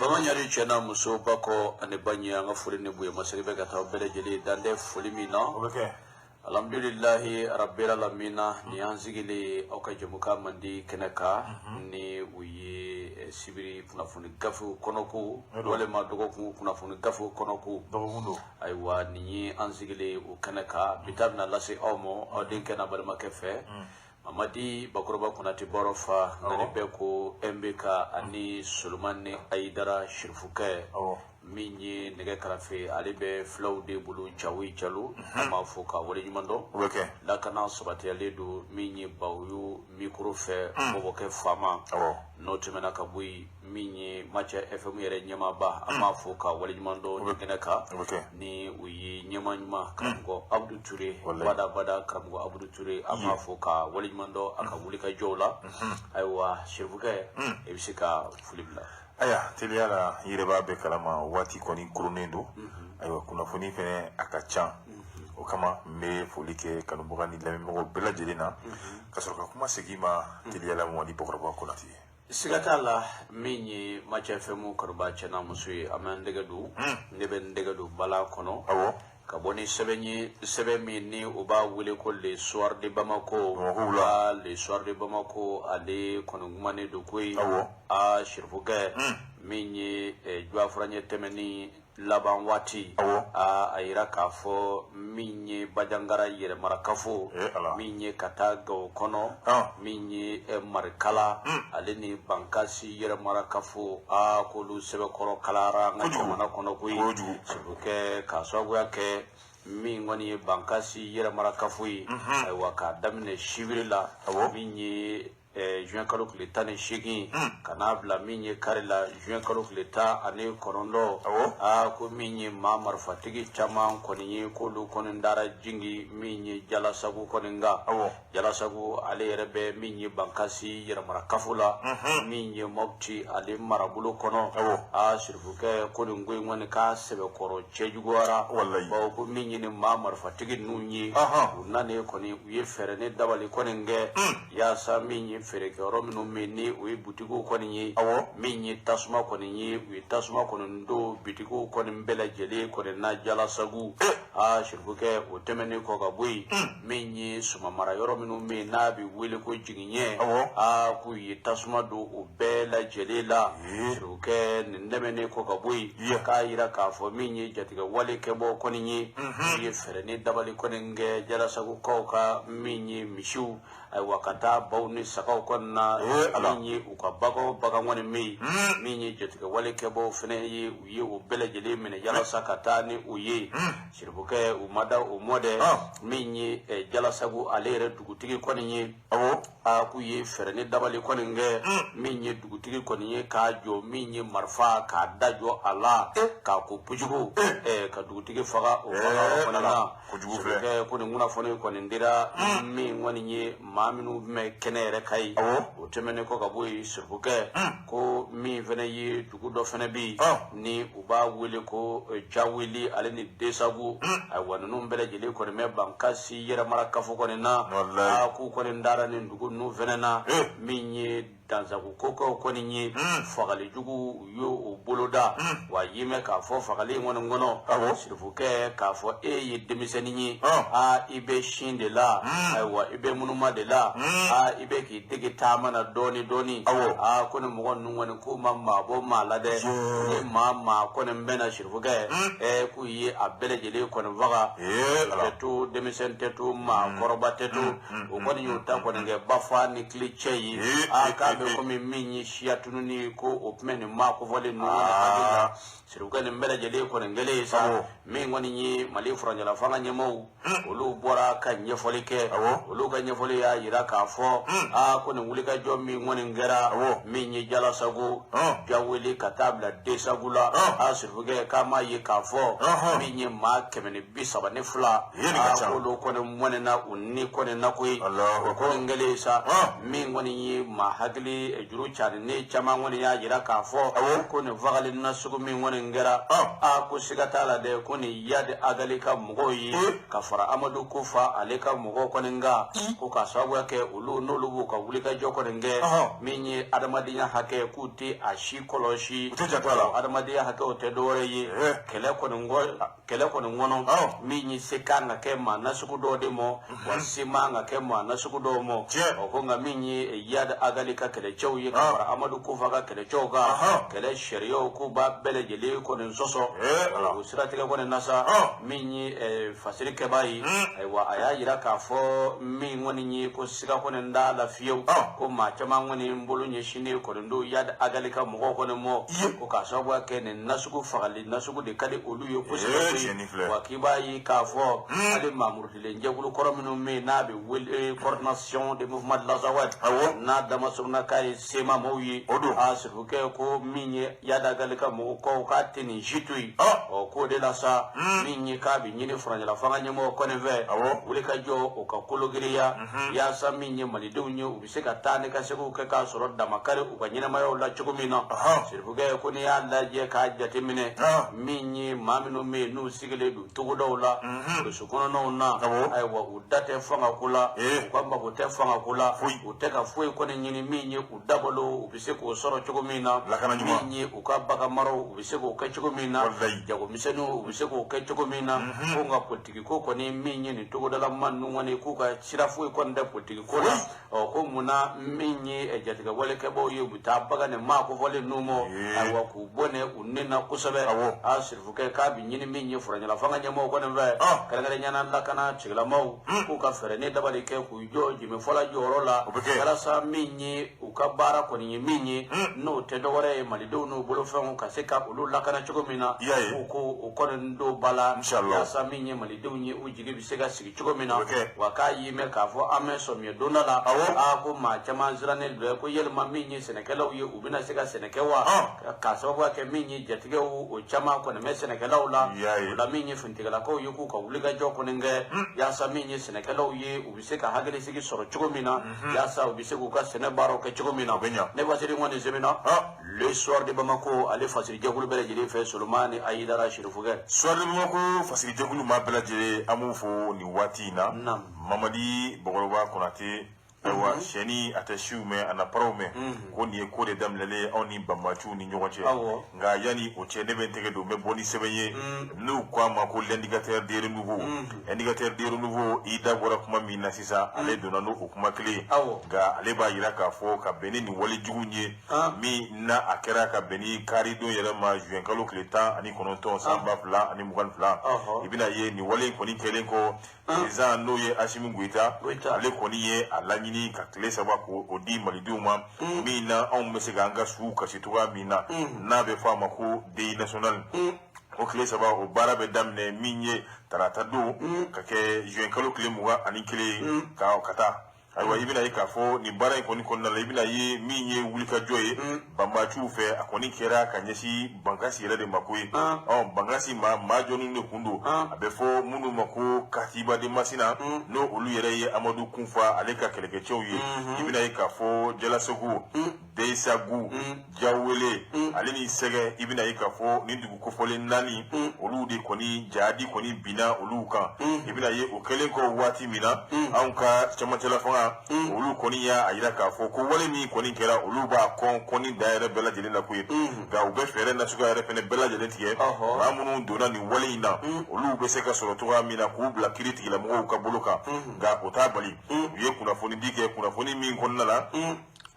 Bamanyari chena muso bako anibanya nga fuli ni buye masiribe kata bele jeli dande fuli mina. Okay. Alhamdulillahi rabbil alamina ni anzigili oka jemuka mandi keneka ni uyi sibiri kunafuni gafu konoku wale madogoku kunafuni gafu konoku aywa ni anzigili ukeneka bitabna lasi omo odinke na balima kefe Mamadi bakoroba kunati borofa ngani beko embeka ani Sulumani Aidara Shirfuke minyi nege karafe alibe flow de bulu chawi chalu ama foka wale nyumando lakana sobati aledu minyi bauyu mikrofe boboke fama notemena kabui minyi macha FM yere nyama ba ama foka wale nyumando nigeneka ni uyi nyama nyuma karamgo Abdou Touré bada karamgo Abdou Touré ama foka wale nyumando akabulika jola aywa Shirfuke ebisika fulibla aya teliala yireba be kalama wati koni kurunendo aywa kuna funi fene akacha o kama me folike kanubuga ni lamemo bela jelena kasoroka kuma segima teliala mwadi pokoroba kunati sigatala minyi macha femu karuba chana musui amandegadu ndegadu bala kono kaboni sebemi ni uba wile ko le soir de Bamako le soir de Bamako ale kono ngumane do koy a Shirfuke minyi jwa franye temeni laban wati a ayira kafo minyi bajangara yere marakafo minyi kataga kono minyi markala aleni bankasi yere marakafo a kolu sebe koro kalara ngachomana kono kuyi Shirfuke kaswago yake mingoni bankasi yere marakafo yi aywa ka damne shibirila minyi juin kalo kulitani shigi kanabla minye karila juin kalo kulita ane korondo ko minye mamar fatigi chama koni kolu koni ndara jingi minye jala sagu koninga jala sagu ale rebe minye bankasi yera marakafula minye mokti ale marabulu kono Shirfuke koni ngwe ngone ka sebe koro chejugora ba ko minye ni mamar fatigi nunyi unane koni uye ferene dabali koninge ya sa minye fereke oromino meni we butiku koni minyi tasuma koni we tasuma koni ndo bitiku koni mbela jeli koni na jala sagu Shirfuke utemeni ko gabui minyi suma mara yoromino me na bi wile ko jiginye ku yi tasuma do ubela jeli la Shirfuke ndemeni ko gabui ka ira ka fo minyi jatiga wale kebo koni ye fereni dabali koni nge jala sagu ko ka minyi mishu ay wakata bawni sakaw konna minyi ukabago bagangwani minyi jetika wale kebo fene yi uye ubele jeli mine jala sakata ni uye Shirfuke umada umode minyi jala sagu alere dugutigi koni ku ye fereni dabali koni nge minyi dugutigi koni ka jo minyi marfa ka dajo ala ka ku pujugu ka dugutigi faga o faga kona Shirfuke koni nguna fone koni ndira mi ngwani nye maminu me kenere kai o temene ko gaboy Shirfuke ko mi vene yi dugudo fene bi ni uba wele ko jawili ale ni desagu ay wonu mbele jeli ko me bankasi yera marakafu ko na ku ko ndara ni dugu nu vene na minyi danzagu koko ko ni fagali jugu yo boloda wa yime ka fo fagali ngono Shirfuke ka fo yi demiseni ni ibe shinde la ay wa ibe munuma de la ibe ki digi tamana doni ko ne mo gon woni ko mamma bo malade ni mamma ko ne mbena Shirfuke ku yi abele jeli ko ne vaga tetu demisen tetu ma koroba tetu ko ni yuta ko ne bafa ni cliché yi ka be ko mi minyi shiatunu ni ko opmeni ma ko vole no Shirfuke ne mbele jeli ko ne ngele sa mi ngoni ni mali franja la fanga nyemo olu bora ka nyefolike olu ka nyefoli ya yira ka fo ko ne wulika jommi ngoni ngera minyi jala sagu jawili katabla de sagula Shirfuke kama yi ka fo minyi ma kemene bisaba ne fula ko lo ko ne mone na unni ko ne nakui ko ngele sa mi ngoni yi ma hagli hakili juru chani ne chama ngoni ya jira ka fo ko ne vagali na sugu min ngoni ngera ko sigata la de ko ni yad agalika mugo yi ka fara amadu kufa aleka mugo ko nga ko ka sabu yake ulu no lubu ka wulika joko nge minyi adamadiya hake kuti ashi koloshi adamadiya hake otedore yi kele ko ngono minyi sekanga kema nasuku do demo wasima nga kema nasuku do mo ko nga minyi yad agalika kele chow yi ka fara amadu kufa ka kele choga kele sheriyo ku ba bele jeli ko nsoso usirati ko nasa minyi fasiri ke bayi wa aya yira ka fo mi ngoni ni ko siga ko nda la fiyo ko ma chama ngoni mbulu ni shine ko ndo yad agalika mo ko ne mo ko ka so wa ke ne nasuku fagali nasuku de kali olu yo ko siga wa kibayi ka fo ale mamour le njegulu koromino me na be coordination des mouvements de la zawad na dama sumna kay sema moyi asiru ke ko minye yad agalika mo ko ka tini jitui o ko de la sa minye ka bi nyine franja la fanga nyamo ko ne ve wule ka jo o ka kologiriya ya sami nye malidu nye ubise ka tane ka seko ke ka soro damakare u ka nyina mayo la chukumina sirfuge ko ni ya la je ka jate mine minyi mamino me nu sigile du tugo dawla su kono no na ay wa udate fanga kula kwamba ko te fanga kula uteka fuyi ko ni nyini minyi udabolo ubise ko soro chukumina minyi ukabaka maro ubise ko ka chukumina jago misenu ubise ko ka chukumina ko nga politiki ko ni minyi ni tugo dala manu ngani kuka sirafu ko nda politiki ko la ko muna minyi e jatiga wale ke bo yubu tabaga ne ma ko vole numo aywa ku bone unena kusabe asirfu ke ka bi nyini minyi furanya la fanga nyamo ko ne ve kala ngale nyana la kana chigla mau ku ka fere ne dabali ke ku joji me fola jorola kala sa minyi ukabara ko ni minyi no te do wore mali do no bolo fa ka se ka ulu la kana chugomina ko ko ndo bala ya sa minyi mali do nyi ujigi bisega sigi chugomina waka yime ka fo ame somye donala ko ma chama zrane do ko yelma minyi senekela uye ubina sega senekewa ka so wa ke minyi jatige o chama ko ne mesenekela la minyi funtigala ko yuku ka uliga joko nge ya sa minyi senekela uye ubiseka hagere sigi soro chugomina ya sa ubiseka ka sene baro ke chugomina ne wasiri ngone zemina le soir de Bamako ale fasiri jagulu bele jeli fe Solomani Aidara Shirifuge soir de Bamako fasiri jagulu ma bele jeli amufo ni watina Mamadi Bogoloba Konate wa sheni atashume anaparome ko ni ko de damlele oni bambachu ni nyogoche nga yani o chene bentege do me boni sebenye nu kwa ma ko l'indicateur de nouveau ida bora kuma mina sisa ale dona no kuma kle ga ale ba yira ka fo ka beni ni wali jugunye mi na akera ka beni kari do yere ma juin kalo kleta ani kononton samba fla ani mugan fla ibina ye ni wali ko ni kelen ko eza no ye Ashimi Guita ale ko ni ye alani ni ka tile saba ko odi maliduma mina on mesega anga su ka situga mina na be fama ko de national o kile saba o bara be damne minye tarata do ka ke juin kalo kile muga ani kile ka kata aywa ibina yika fo ni bara ko ni konna ibina yi minye wulika joye bamba chufe akoni kera kanyesi bangasi yele de makui bangasi ma jonu ne kundu abe fo munu mako katiba de masina no olu yere ye Amadou Kunfa aleka keleke chouye ibina yika fo jelasogu deisagu jawele aleni sege ibina yika fo ni dugu kofole nani olu de koni jadi koni bina olu kan ibina ye okele ko wati mina anka chama telefona olu koni ya ayira ka fo ko wale ni koni kera olu ba koni daire bela jeli na kuye ga ube fere na suga repene bela jeli tiye amunu dona ni wale ina olu be se ka soro to mina ku bla kiriti la mo ka buluka ga otabali ye kuna foni dike kuna foni min konna la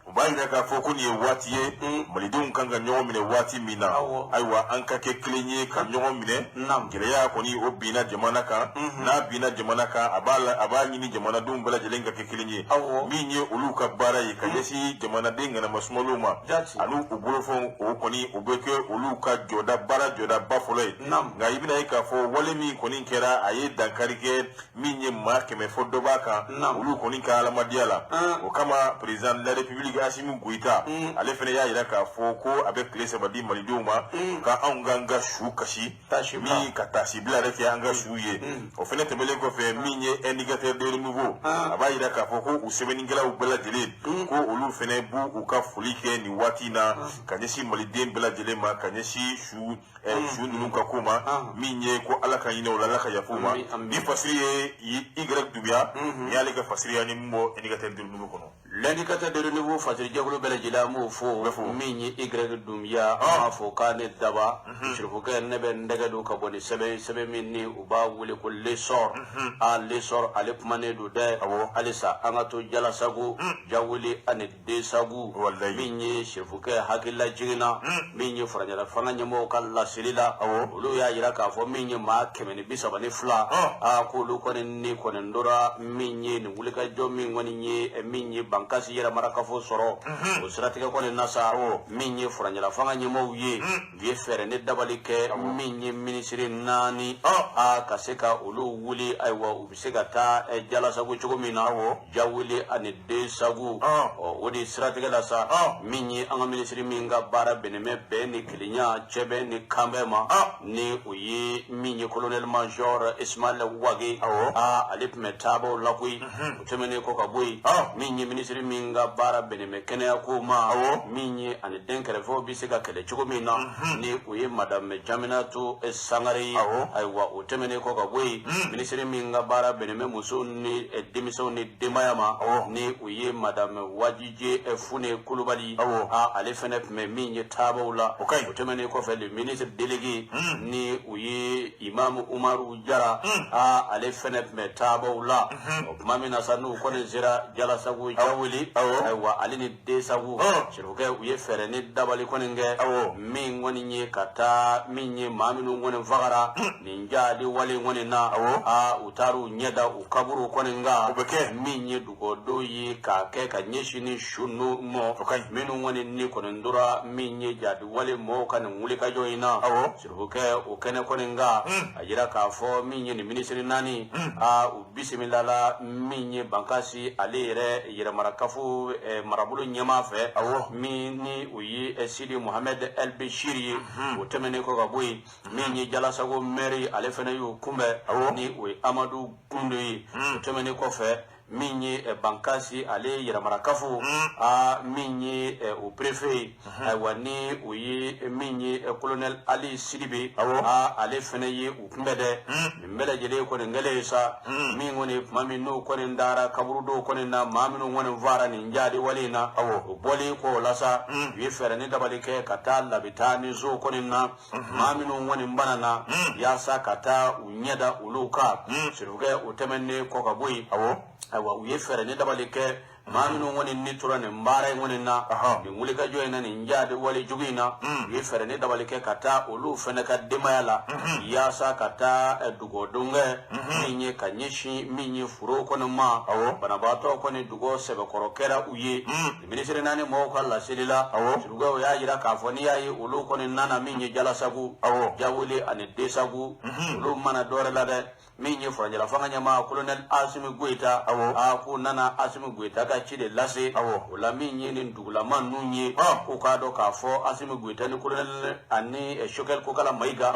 ubaina ka fo kuni wati ye malidun kanga nyogo mine wati mina aywa anka ke klinye ka nyogo mine geleya koni obina jamana ka na bina jamana ka abani ni jamana dum bala jelenga ke klinye minye uluka bara ye ka yesi jamana denga na masmoluma anu ubulo fo o koni obeke uluka joda bara joda bafole nga ibina ye ka fo wale mi koni kera aye dankarike minye marke me fo dobaka ulu koni ka ala madiala o kama president de la republique maliki Assimi Goïta ale fene y'a yira k'a fɔ ko a bɛ tile 3 di malidenw ma ka anw k'an ka su kasi min ka taasi bila yɛrɛ kɛ an ka su ye o fɛnɛ tɛmɛlen kɔfɛ min ye indicateur de renouveau a b'a yira k'a fɔ ko u sɛbɛnnikɛlaw bɛɛ lajɛlen ko olu fɛnɛ b'u ka foli kɛ nin waati na ka ɲɛsin maliden bɛɛ lajɛlen ma ka ɲɛsin su ninnu ka ko ma min ye ko ala ka hinɛ o la ala ka yafa u ma ni fasiri ye Y Doumbia ni y'ale ka fasiriya ni min bɔ indicateur de renouveau kɔnɔ. L'indicateur de renouveau fasiri jɛkulu bɛɛ lajɛlen an b'o fɔ min ye Y Doumbia an b'a fɔ k'a ne daba surufukɛ ne bɛ n dɛgɛ don ka bɔ ni sɛbɛn min ni u b'a wele ko lesor lesor ale kumanen don dɛ halisa an ka to jalasago jawuli ani desagu min ye surufukɛ hakilila jiginna min ye farajɛla fanga ɲɛmɔgɔw ka laseli la olu y'a yira k'a fɔ min ye maa 132 k'olu kɔni ni kɔni dora min ye nin wulikajɔ min kɔni ye min ye bankasi yɛrɛ marakafo sɔrɔ o siratigɛ kɔni nasa min ye farajɛla fanga ɲɛmɔgɔw ye u ye fɛɛrɛ ne dabali kɛ min ye minisiri 4 ka se ka olu wuli ayiwa u bɛ se ka taa jalasago cogo min na jawuli ani desagu o de siratigɛ la sa min ye an ka minisiri min ka baara bɛnnen bɛn ni kelenya cɛbɛ ni kanbɛn ma ni o ye min ye colonel major Ismail Wage ale tun bɛ taabaw la koyi o tɛmɛnen kɔ ka bɔ yen min ye minisiri min ka baara bɛnnen bɛ kɛnɛya ko ma min ye ani den kɛrɛfɛw bɛ se ka kɛlɛ cogo min na ni o ye madame Jaminatu Sangare ye ayiwa o tɛmɛnen kɔ ka bɔ yen minisiri min ka baara bɛnnen bɛ musow ni denmisɛnw ni denbaya ma ni o ye madame Wajije Fune Kulubali ale fɛnɛ tun bɛ min ye taabaw la o tɛmɛnen kɔfɛ le ministre délégué ni o ye Imam Umaru Jara ale fɛnɛ tun bɛ taabaw la o tuma min na sa n'u kɔni sera jalasago jawuli ayiwa ale ni desagu surukɛ u ye fɛɛrɛ ni dabali kɔni kɛ min kɔni ye ka taa min ye maa minnu kɔni fagara nin jaadi wale kɔni na u taar'u ɲɛda u kaburu kɔni kan o bɛ kɛ min ye dugawudenw ye k'a kɛ ka ɲɛsin ni su n'u mɔ minnu kɔni ni kɔni tora min ye jaadi wale mɔɔw ka nin wulikajɔ in na surukɛ o kɛnɛ kɔni kan a yira k'a fɔ min ye nin minisiri 4 u bisimilala min ye bankasi ale yɛrɛ yɛrɛmarakafo marabolo ɲɛmaa fɛ min ni o ye Sidi Mohamed El Beshir ye o tɛmɛnen kɔ ka bɔ yen min ye jalasago maire ale fɛnɛ y'o kunbɛn ni o ye Amadu Kundo ye o tɛmɛnen kɔfɛ min ye bankasi ale yɛrɛmarakafo min ye o préfet ayiwa ni o ye min ye colonel Ali Sidibe ale fɛnɛ ye u kunbɛn dɛ nin bɛɛ lajɛlen kɔni kɛlen sa min kɔni tuma min n'o kɔni dara kaburu dɔw kɔni na maa minnu kɔni fara nin jaadi wale in na o bɔlen kɔ o la sa u ye fɛɛrɛ ni dabali kɛ ka taa labita ni zo kɔni na maa minnu kɔni banana yaasa ka taa u ɲɛda olu kan surukɛ o tɛmɛnen kɔ ka bɔ yen ayiwa u ye fɛɛrɛ ni dabali kɛ maa minnu kɔni ni tora nin baara in kɔni na nin wulikajɔ in na nin jaadi wale jugu in na u ye fɛɛrɛ ni dabali kɛ ka taa olu fɛnɛ ka denbaya la yaasa ka taa dugawudenw kɛ min ye ka ɲɛsin min ye foro kɔni ma banabaatɔ kɔni dugawu sɛbɛkɔrɔ kɛra u ye minisiri 4 mɔgɔw ka laseli la surukɛw y'a yira k'a fɔ n'i y'a ye olu kɔni nana min ye jalasagu jawuli ani desagu olu mana dɔwɛrɛ la dɛ min ye farajɛla fanga ɲɛmaa colonel Assimi Goïta k'u nana Assimi Goïta ka ci de lase o la min ye nin dugulama ninnu ye k'u k'a dɔn k'a fɔ Assimi Goïta ni colonel ani Choguel Kokala Mayiga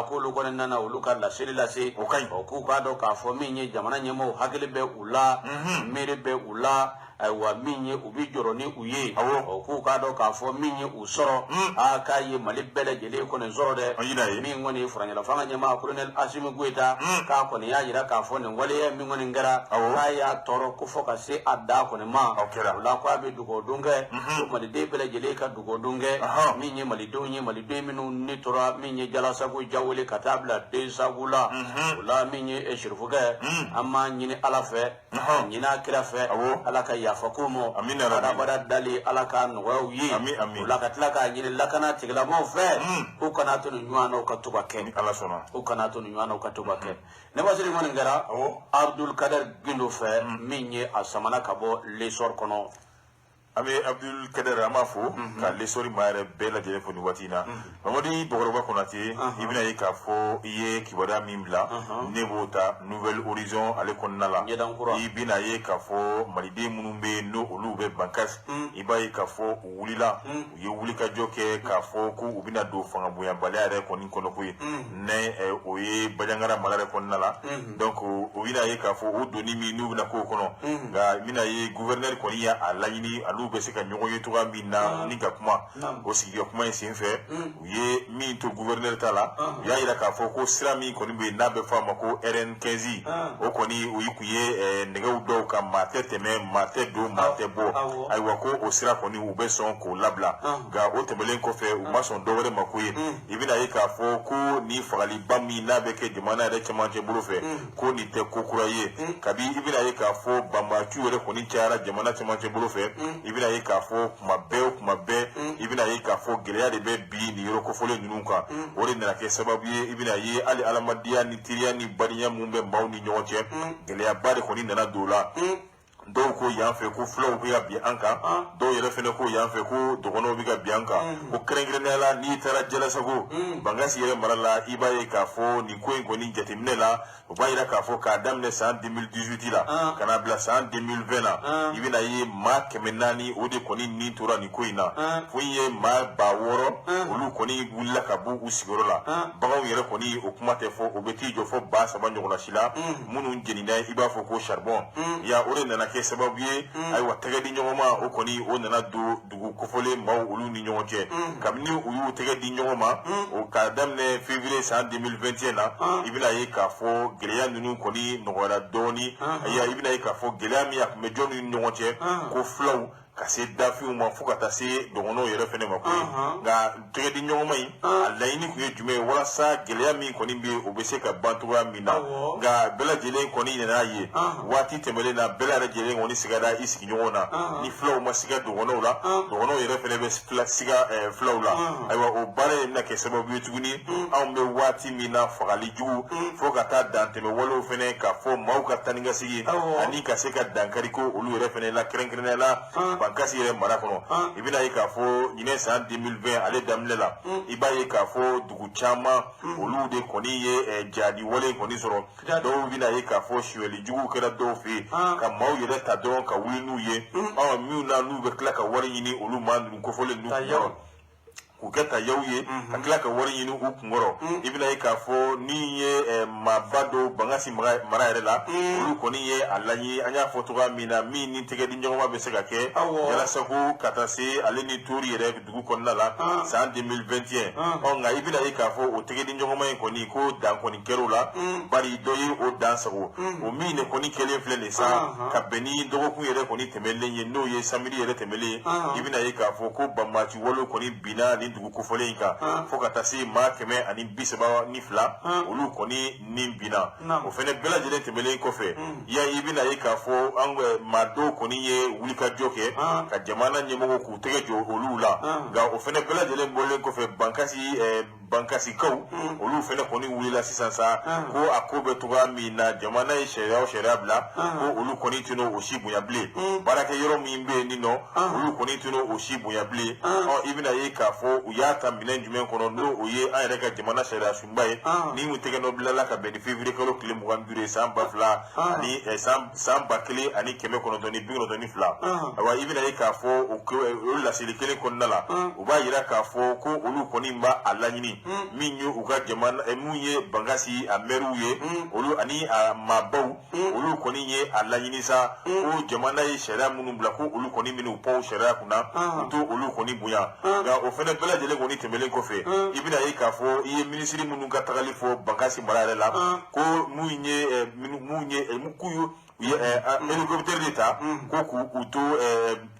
k'olu kɔni nana olu ka laseli lase k'u k'a dɔn k'a fɔ min ye jamana ɲɛmaaw hakili bɛ u la miiri bɛ u la ayiwa min ye u bi jɔrɔ ni u ye k'u k'a dɔn k'a fɔ min ye u sɔrɔ k'a ye Mali bɛɛ lajɛlen kɔni sɔrɔ dɛ min kɔni farajɛla fanga ɲɛmaa colonel Assimi Goïta k'a kɔni y'a yira k'a fɔ nin waleya min kɔni kɛra k'a y'a tɔɔrɔ ko fɔ ka se a da kɔni ma o la k'a bɛ dugawudon kɛ ko maliden bɛɛ lajɛlen ka dugawudon kɛ min ye malidenw ye maliden minnu ni tora min ye jalasago jawuli ka taa bila desagu la o la min ye surufukɛ an b'a ɲini ala fɛ ɲini a kira fɛ ala ka yafa ko ma adamada dali ala ka nɔgɔyaw ye o la ka tila k'a ɲini lakana tigilamaw fɛ u kana to nin ɲɔgɔnnaw ka to ka kɛ u kana to nin ɲɔgɔnnaw ka to ka kɛ ne basiri kɔni kɛra Abdul Kader Gindo fɛ min ye a samana ka bɔ lesor kɔnɔ Ame Abdul Kader Amafo ka lesori mare bela jele fo ni watina Mamadi Bogoroba Konate ibina yi ka fo iye kibada mimla nebota Nouvelle Horizon ale konnala ibina yi ka fo malide munumbe no olube bankas iba yi ka fo wulila ye wulika joke ka fo ku ubina do fanga buya bale are koni kono kuyi ne oye bajangara malare konnala donc ubina yi ka fo o doni mi nu na ko kono ga mina yi gouverneur koni ya alayini alu be se ka nyogo yetuga minna ni ga kuma o sigi kuma sin fe ye mi to gouverneur tala ya ira ka fo ko sirami koni be na be fama ko RN15 o koni o yikuye ndega udo ka mate teme mate do mate bo ay wako o sira koni u be son ko labla ga o tebelen ko fe u mason do wore makuye ibina yi ka fo ko ni fagali bami na be ke demana re chamanje bulu fe ko ni te ko kuraye kabi ibina yi ka fo bamba tuwere koni chara jamana chamanje bulu fe ibina yi ka fo kuma be ibina yi ka fo geleya de be bi ni yoro ko fole nunka ori na ke sababu ye ibina yi ali alamadiya ni tiriya ni bariya mumbe mbaw ni nyonche geleya bare koni nana dola do ko yanfe ko flow bi ga bianka do yele fene ko yanfe ko dogono bi ga bianka o krengre la ni tara jela sago bangasi yele marala ibaye ka fo ni ko ngo ni jatimne la o bayira ka fo ka damne san 2018 la kana bla san 2020 la ibina yi ma kemenani o de koni ni tora ni ko ina fo ye ma ba woro olu koni gulla ka bu usigoro la bagaw yele koni o kuma te fo o beti jo fo ba sabanyo la shila munun jenina iba fo ko charbon ya ore nana sababu ye ay wa tege di nyoma o koni o nana dugu kofole maw olu ni nyoje kamni u yu tege di nyoma o ka damne février san 2021 na ibina ye ka fo geleya nunu koni nogora doni ya ibina ye ka fo geleya mi ak mejo ni nyoje ko flow kasi dafi uma fuka tase dogono yere fene mako nga tege di nyoma yi alayni ku ye jume wala sa geleya mi koni be obese ka bantuwa mina nga bela jele koni na ye wati temele na bela jele ngoni sigada isiki nyona ni flow ma siga dogono la dogono yere fene be siga flow la aywa o bare na ke sababu yetuguni ambe wati mina fagali ju foka ta dante me wolo fene ka fo mauka taninga sigi ani ka seka dankari ko olu yere fene la krenkrene la kasi yere mara kono ibina yi ka fo nyine san 2020 ale damle la iba yi ka fo dugu chama olu de koni ye jadi wole koni soro do bina yi ka fo shweli jugu kera do fi ka maw yere ta don ka winu ye awa miu na nu be kla ka wari yini olu man ko fole nu ku gata yauye akla ka wari yini u kungoro ibina yi ka fo ni ye mabado bangasi mara yere la olu koni ye alanyi anya fotoga mina mi ni tege di nyoma be se ka ke yala saku katase ale ni turi yere dugu konna la san 2021 on nga ibina yi ka fo o tege di nyoma koni ko dan koni kero la bari doyi o dan sago o mi ne koni kele flele sa ka beni dogo ku yere koni temele ye no ye samiri yere temele ibina yi ka fo ko bamati wolo koni bina dugu ko fole inka foka tasi ma keme ani bisaba ni fla olu koni ni bina o fene bela jele temele ko fe ya ibina yi ka fo angwe mado koni ye wulika joke ka jamana nyemo ku tege jo olu la ga o fene bela jele bolen ko fe bankasi kaw olu fene koni wulila sisan sa ko akobe tuga mina jamana ye sheria bla ko olu koni tino o shibunya ble baraka yoro mimbe nino olu koni tino o shibunya ble o ibina yi ka fo uyata minen jumen kono no oye an reka jamana sheria sumbaye ni mutege no bla la ka be février ko kile mo gambure sam bafla ani sam bakle ani keme kono doni bigno doni fla awa ibina yi ka fo o la silikele kono la o ba yira ka fo ko olu koni mba alanyini minyu uga jamana emuye bangasi ameruye olu ani mabaw olu koni ye alanyini sa o jamana ye sheria munu bla ko olu koni minu po sheria kuna to olu koni buya ga o fene bela jele koni temele ko fe ibina yi ka fo iye ministry munu ka tagali fo bangasi marare la ko munye mukuyu helicopter d'etat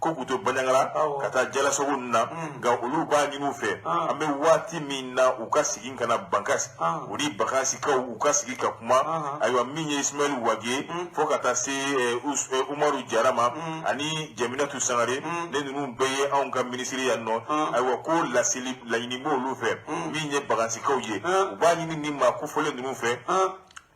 ko kuto banyangala kata jala sogonna ga olu ba nyinu fe ambe wati minna ukasigi kana bankasi uri bakasi ka ukasigi ka kuma aywa minye Ismail Wage fo kata se Umaru Jarama ani Jaminatu Sangare ne nunu beye an ka ministry yanno aywa ko lasili la nyinimo olu fe minye bakasi ka uye ba nyini ni ma ku fole nunu fe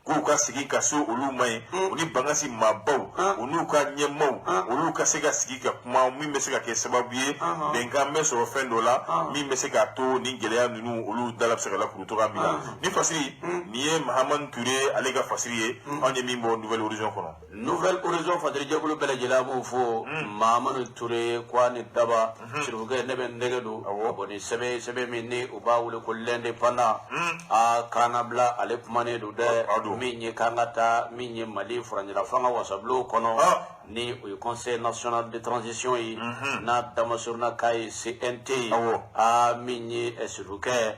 k'u ka sigi ka se olu ma ye u ni bangasi maabaw u n'u ka ɲɛmaaw olu ka se ka sigi ka kuma min bɛ se ka kɛ sababu ye bɛnkan bɛ sɔrɔ fɛn dɔ la min bɛ se k'a to ni gɛlɛya ninnu olu dala bɛ se ka lakuru cogoya min na ni fasiri nin ye Mahamani Ture ale ka fasiri ye anw ye min bɔ Nouvelle Horizon kɔnɔ. Nouvelle Horizon fasirijɛkulu bɛɛ lajɛlen b'o fo Mahamani Ture k'a ni daba sirifukɛ ne bɛ n dɛgɛ don ka bɔ ni sɛbɛn min ni u b'a wele ko l'indépendant a kana bila ale kumanen don dɛ min ye k'an ka taa min ye Mali furanjɛla fanga wasabilenw kɔnɔ ni o ye Conseil national de transition ye n'a damasuruna k'a ye CNT a min ye sirifukɛ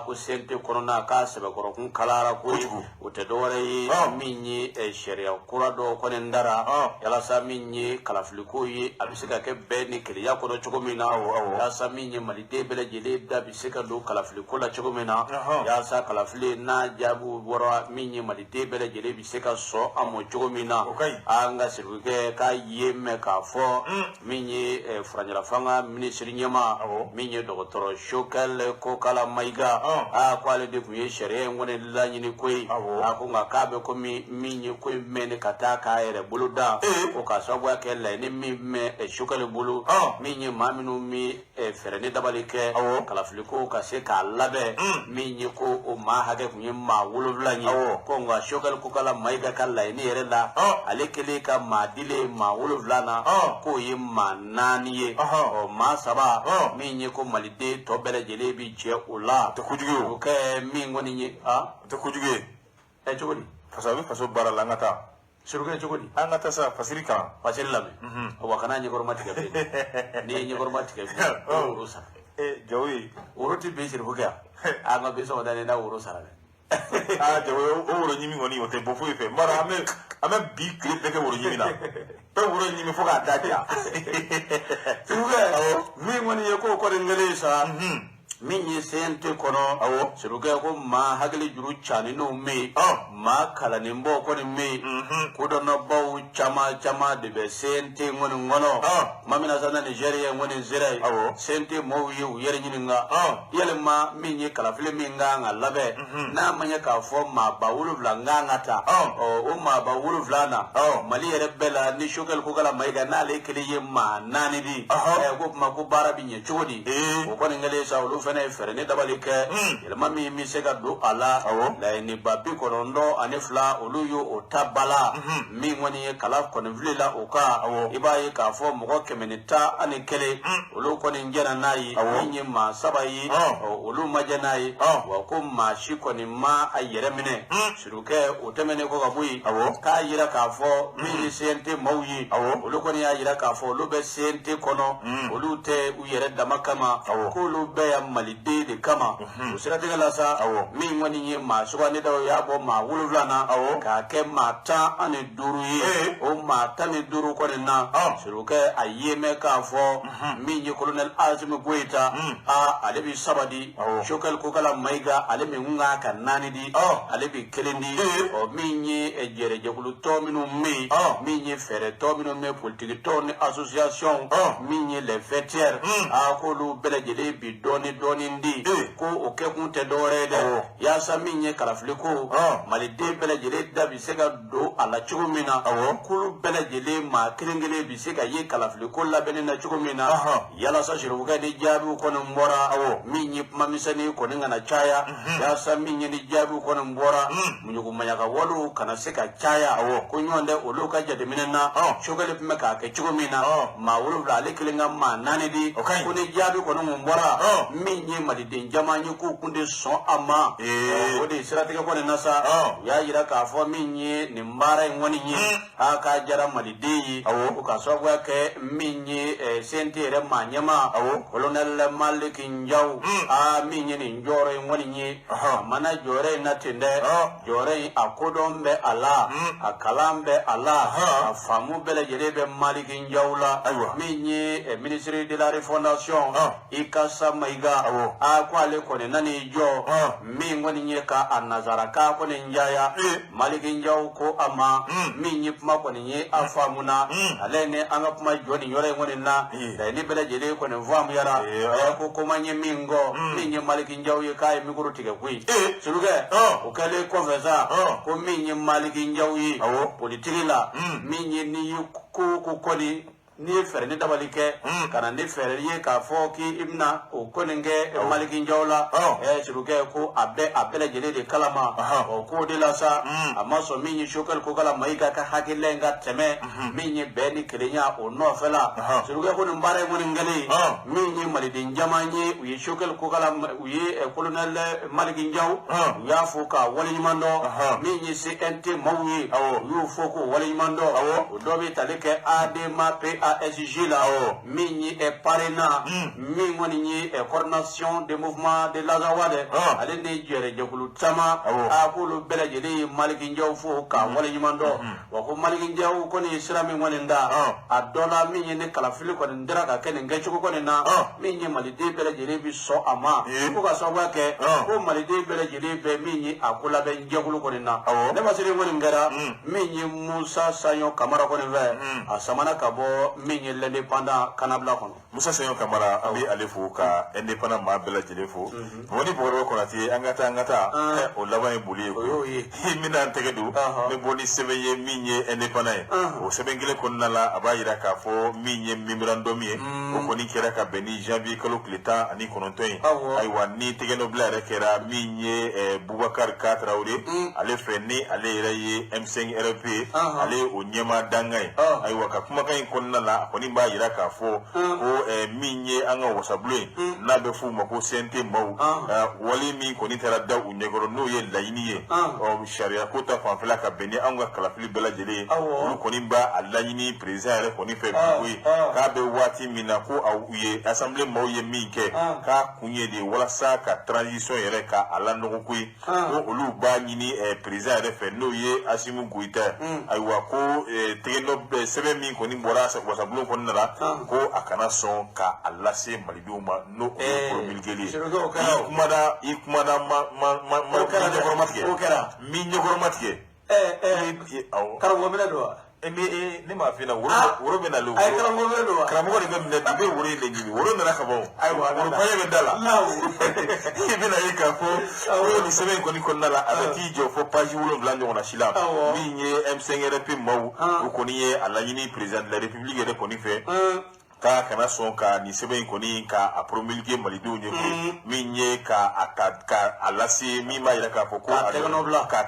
ko CNT kɔnɔna k'a sɛbɛkɔrɔkun kalayara ko o tɛ dɔwɛrɛ ye min ye sariya kura dɔ kɔni dara yalasa min ye kalafiliko ye a bɛ se ka kɛ bɛɛ ni keleya kɔnɔ cogo min na yalasa min ye maliden bɛɛ lajɛlen da bɛ se ka don kalafiliko la cogo min na yalasa kalafili n'a jaabiw bɔra min ye maliden bɛɛ lajɛlen bɛ se ka sɔn a mɔ cogo min na an ka sirifukɛ k'a ye mɛn k'a fɔ min ye furanjɛla fanga minisiri ɲɛma min ye dɔgɔtɔrɔ Shokɛl Kokala Mayiga ko ale de tun ye sariya in kɔni laɲini ko ye ko nka k'a bɛ komi min ye ko in mɛn ka taa k'a yɛrɛ bolo da ko k'a sababuya kɛ laɲini min mɛn Shokɛl bolo min ye maa minnu bɛ fɛɛrɛ ni dabali kɛ kalafiliko ka se k'a labɛn min ye ko o maa hakɛ tun ye maa 7 ye ko nka Shokɛl Kokala Mayiga ka laɲini yɛrɛ la ale kɛlen ka maa dilen maa 7 na k'o ye maa 4 ye maa 3 min ye ko maliden tɔ bɛɛ lajɛlen bɛ jɛ o la o kɛ min kɔni ye o tɛ kojugu ye cogo di faso a bɛ faso baara la an ka taa surukɛ cogo di an ka taa sa fasiri kan fasiri lamɛn wa kana ɲɛkɔrɔma tigɛ bilen n'i ye ɲɛkɔrɔma tigɛ bilen woro sara jawo ye woro tɛ bin sirifukɛ yan an ka bi sɔgɔmada ni n'a woro sara dɛ jawo o woro ɲimi kɔni o tɛ bɔ foyi fɛ mara an bɛ bi tile bɛɛ kɛ woro ɲimi na bɛɛ woro ɲimi fo k'a da diya surukɛ min kɔni ye k'o kɔni kɛlen sa min ye CNT kɔnɔ sirukɛ ko maa hakili juru caninw bɛ yen maa kalanninbaw kɔni bɛ yen kodɔnnabaw caman de bɛ CNT kɔni kɔnɔ tuma min na sa na Nigɛriya kɔni sera yen CNT mɔɔw ye u yɛrɛ ɲininka yalima min ye kalafili min kan ka labɛn n'a ma ɲɛ k'a fɔ maa ba 7 kan ka ta o maa ba 7 na Mali yɛrɛ bɛɛ la ni Shokɛl Kokala Mayiga n'ale kelen ye maa 4 di ko kuma ko baara bɛ ɲɛ cogo di o kɔni kɛlen sa olu fɛnɛ ye fɛɛrɛ ni dabali kɛ yɛlɛma min bɛ se ka don a la laɲiniba 92 olu y'o ta bala min kɔni ye kala kɔni filila o kan i b'a ye k'a fɔ mɔgɔ 111 olu kɔni jɛna n'a ye min ye maa 7 ye olu ma jɛ n'a ye wa ko maa si kɔni ma a yɛrɛ minɛ surukɛ o tɛmɛnen kɔ ka bɔ yen k'a jira k'a fɔ min ye CNT maaw ye olu kɔni y'a jira k'a fɔ olu bɛ CNT kɔnɔ olu tɛ u yɛrɛ dama kama k'olu bɛɛ ya maliden de kama o siratigɛ la sa min kɔni ye maa sugandidaw y'a bɔ maa 7 na k'a kɛ maa 15 ye o maa 15 kɔni na surukɛ a ye mɛn k'a fɔ min ye Colonel Asimi Goyita ale bɛ sabali Shokɛl Kokala Mayiga ale min kan ka 4 di ale bɛ 1 di min ye jɛrɛjɛkulu tɔ minnu bɛ yen min ye fɛɛrɛ tɔ minnu bɛ politiki tɔ ni association min ye les fêtières k'olu bɛɛ lajɛlen bi dɔɔni di ko o kɛkun tɛ dɔwɛrɛ ye dɛ yaasa min ye kalafiliko maliden bɛɛ lajɛlen da bɛ se ka don a la cogo min na k'olu bɛɛ lajɛlen maa kelen bɛ se ka ye kalafiliko labɛnni na cogo min na yalasa sirifukɛ ni jaabiw kɔni bɔra min ye kuma misɛnnin kɔni kana caya yaasa min ye ni jaabiw kɔni bɔra muɲugumaɲaga walew kana se ka caya ko ɲɔgɔn tɛ olu ka jateminɛ na Shokɛl tun bɛ k'a kɛ cogo min na maa 7 ale kelen ka maa 4 di ko ni jaabi kɔni mun bɔra min ye maliden caman ye k'u kun tɛ sɔn a ma o de siratigɛ kɔni na sa u y'a jira k'a fɔ min ye nin baara in kɔni ye k'a jara maliden ye ko ka sababuya kɛ min ye CNT yɛrɛ maa ɲɛma Colonel Malik Njaw min ye nin jɔyɔrɔ in kɔni ye a mana jɔyɔrɔ in na ten dɛ jɔyɔrɔ in a kodɔn bɛ a la a kalan bɛ a la a faamu bɛɛ lajɛlen bɛ Malik Njaw la min ye ministre de la refondation Ikasa Mayiga la a ko ale ko ne nani jo min woni nye ka anazara ka ko ne njaya maliki njaw ko ama min yi kuma ko ne afamuna ale ne anga kuma joni yore ngoni na da ni bele jele ko ne vamu yara ko ko manye mingo min yi maliki njaw yi kai mi kuru tige kui suluge o kale ko veza ko min yi maliki njaw yi politiki la min yi ni ko koni ni fere ni dabali ke kana ni fere ye ka fo ki ibna o konenge maliki njawla chiruke ko abele jele de kalama o ko de la sa amma so min yi shokal ko kala mai ka hakile nga teme min yi beni kelenya o no fela chiruke ko mbare mo ngale min yi malidi njamanye u yi shokal ko kala u yi colonel maliki njaw ya fo ka wali mando min yi CNT mawi yu fo ko wali mando o dobi taleke adema SG là mini et parena mini et coordination des mouvements de l'Azawade allez ne jere jekulu tama akulu bela jeli maliki njaw fo ka wala yimando wa ko maliki njaw ko ni islami wonenda adola mini ne kala fili ko ndira ka ken ngechu ko na mini malide bela jeli bi so ama ko ka so wake ko malide bela jeli be mini akula be jekulu ko na ne masiri woni ngara mini Musa Sayo Kamara ko ne ve asamana kabo mini l'indépendant kanabla kono Musa Sayo Kamara abi alifu ka indépendant ma bela jelefo woni boro ko nati angata o laban buli ko mina tegedu me boni sebeye minye indépendant o sebengile ko nala abayira ka fo minye memorandum ye o koni kera ka beni janvier kalo kleta ani konontoy ay wani tegeno blare kera minye Boubacar Katraoure ale feni ale raye M5 RP ale o nyema dangay ay waka kuma kan ko nala koni ba yira ka fo ko minye anga wasablu na be fu mako sente maw wali mi koni tera da u negoro no ye layini ye o sharia ko ta fa fla ka beni anga kala fili bela jele lu koni ba alayini president re koni fe bi ka be wati mina ko awuye assemblée maw ye mi ke ka kunye de wala sa ka transition yere ka ala no ko ko lu ba nyini president re fe no ye Asimu Goïta ay wa ko tegeno be sebe mi koni bora sa wasablu koni na ko akana son ka alase maliduma no promulguer ikumada mi nyogoromatke karango bela do ne ma fina woro bena lu ay karango bela do karango de bemne dube woro le ngi woro na ka bon ay woro paye be dala bena yika fo woro ni sebe ko ni ko nala abati jo fo page wolo blando na shila mi nye M5 RP maw ko ni ye alayini président de la république de ko ni fe ka kana son ka ni sebe ko ni ka a promulguer malidu nye minye ka alasi mi ma ira ka foko ka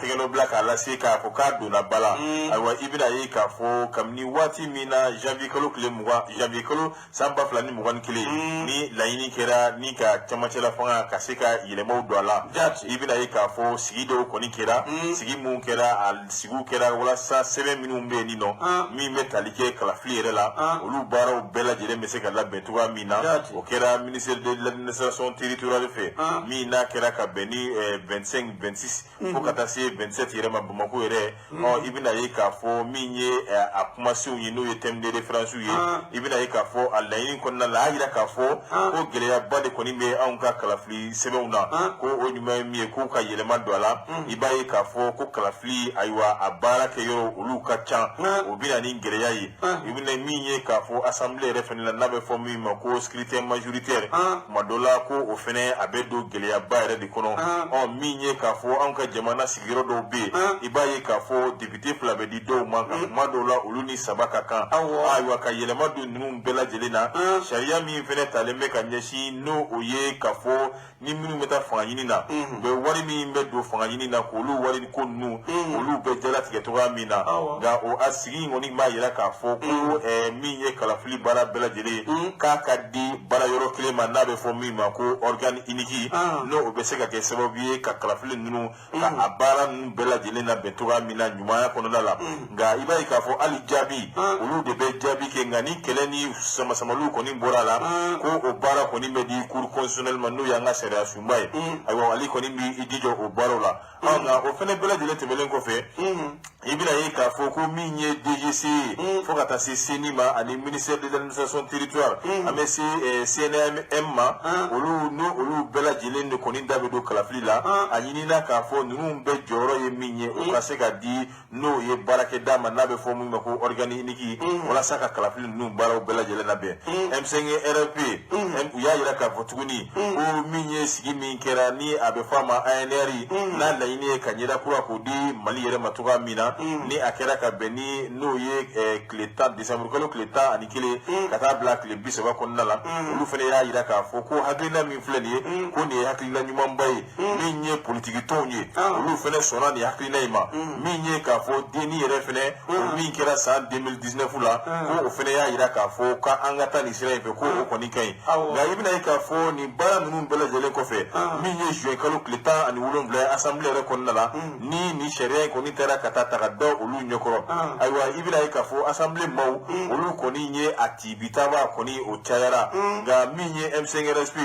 tegeno bla ka alasi ka foka dona bala aywa ibina yi ka fo kamni wati mina janvier kalo kile muwa janvier kalo samba flani muwan kile ni layini kera ni ka chamachela fanga ka seka yelemo dola ibina yi ka fo sigido ko ni kera sigi mun kera al sigu kera wala sa 7 minutes be ni no mi metalike kala fliere la olu bara o bela jere mese ka la betuwa mina o kera ministère de l'administration territoriale fait mina kera ka beni 25 26 ko kata se 27 yere ma Bamako yere ibina yi ka fo minye akumasiw yi no yetem de référence yi ibina yi ka fo alayin ko na la yira ka fo ko geleya bade ko ni me an ka kalafli sebeuna ko o nyuma mi ko ka yelema dola ibayi ka fo ko kalafli aywa abara ke yoro olu ka cha o bina ni geleya yi ibina minye ka fo assemblée referendum na be fo mi ma ko scrutin majoritaire madola ko o fene abedo geleya bayre de kono minye ka fo an ka jamana sigiro do be ibayi ka fo député flabe di do ma ka madola olu ni sabaka kan aywa ka yelema do num bela jelena sharia mi fene taleme ka nyeshi no oye ka fo ni minu meta fanga yini na be wari mi be do fanga yini na ko lu wari ko nu olu be jela tike to mina ga o asigi ngoni ma yira ka fo ko minye kala fili bara bela jele ka di bara yoro klema na be fo mi ma ko organe iniki no obeseka ke sababu ka kala fili nunu ka abara nu bela jele na betuga mina nyuma ko no la ga ibai ka fo ali jabi olu de be jabi ke ngani keleni sama sama lu ko ni borala ko o bara ko ni medi cour constitutionnel manu ya nga sariya sunba ye ayiwa ale kɔni bi i jijɔ o baaraw la nka o fɛnɛ bɛɛ lajɛlen tɛmɛlen kɔfɛ i bɛna ye k'a fɔ ko min ye DGC ye fo ka taa se CENI ma ani ministère de l'administration territoire an bɛ se CNM ma olu bɛɛ lajɛlen de kɔni da bɛ don kalafili la a ɲinina k'a fɔ ninnu bɛɛ jɔyɔrɔ ye min ye o ka se ka di n'o ye baarakɛda ma n'a bɛ fɔ min ma ko organe unique walasa ka kalafili ninnu baaraw bɛɛ lajɛlen labɛn M5 RFP u y'a yira k'a fɔ tuguni ko min ye sigi min kɛra ni a bɛ fɔ a ma ANR n'a laɲini ye ka ɲɛda kura k'o di Mali yɛrɛ ma cogoya min na ni a kɛra ka bɛn ni n'o ye tile 10 décembre kalo tile 11 ka taa bila tile 30 kɔnɔna la olu fana y'a yira k'a fɔ ko hakilina min filɛ nin ye ko nin ye hakilina ɲumanba ye min ye politiki tɔnw ye olu fana sɔnna nin hakilina in ma min ye k'a fɔ denni yɛrɛ fana o min kɛra san 2019 la ko o fana y'a yira k'a fɔ ka an ka taa nin sira in fɛ ko o kɔni ka ɲi nka i bɛna ye k'a fɔ nin baara ninnu bɛɛ lajɛlen kɔfɛ min ye juin kalo tile 17 ye assemblée yɛrɛ kɔnɔna la ni nin sariya in kɔni taara ka taa ka da olu ɲɛkɔrɔ ayiwa i bɛna ye k'a fɔ assemblée maaw olu kɔni ye a ti bitaba kɔni o cayara nka min ye M5 RSP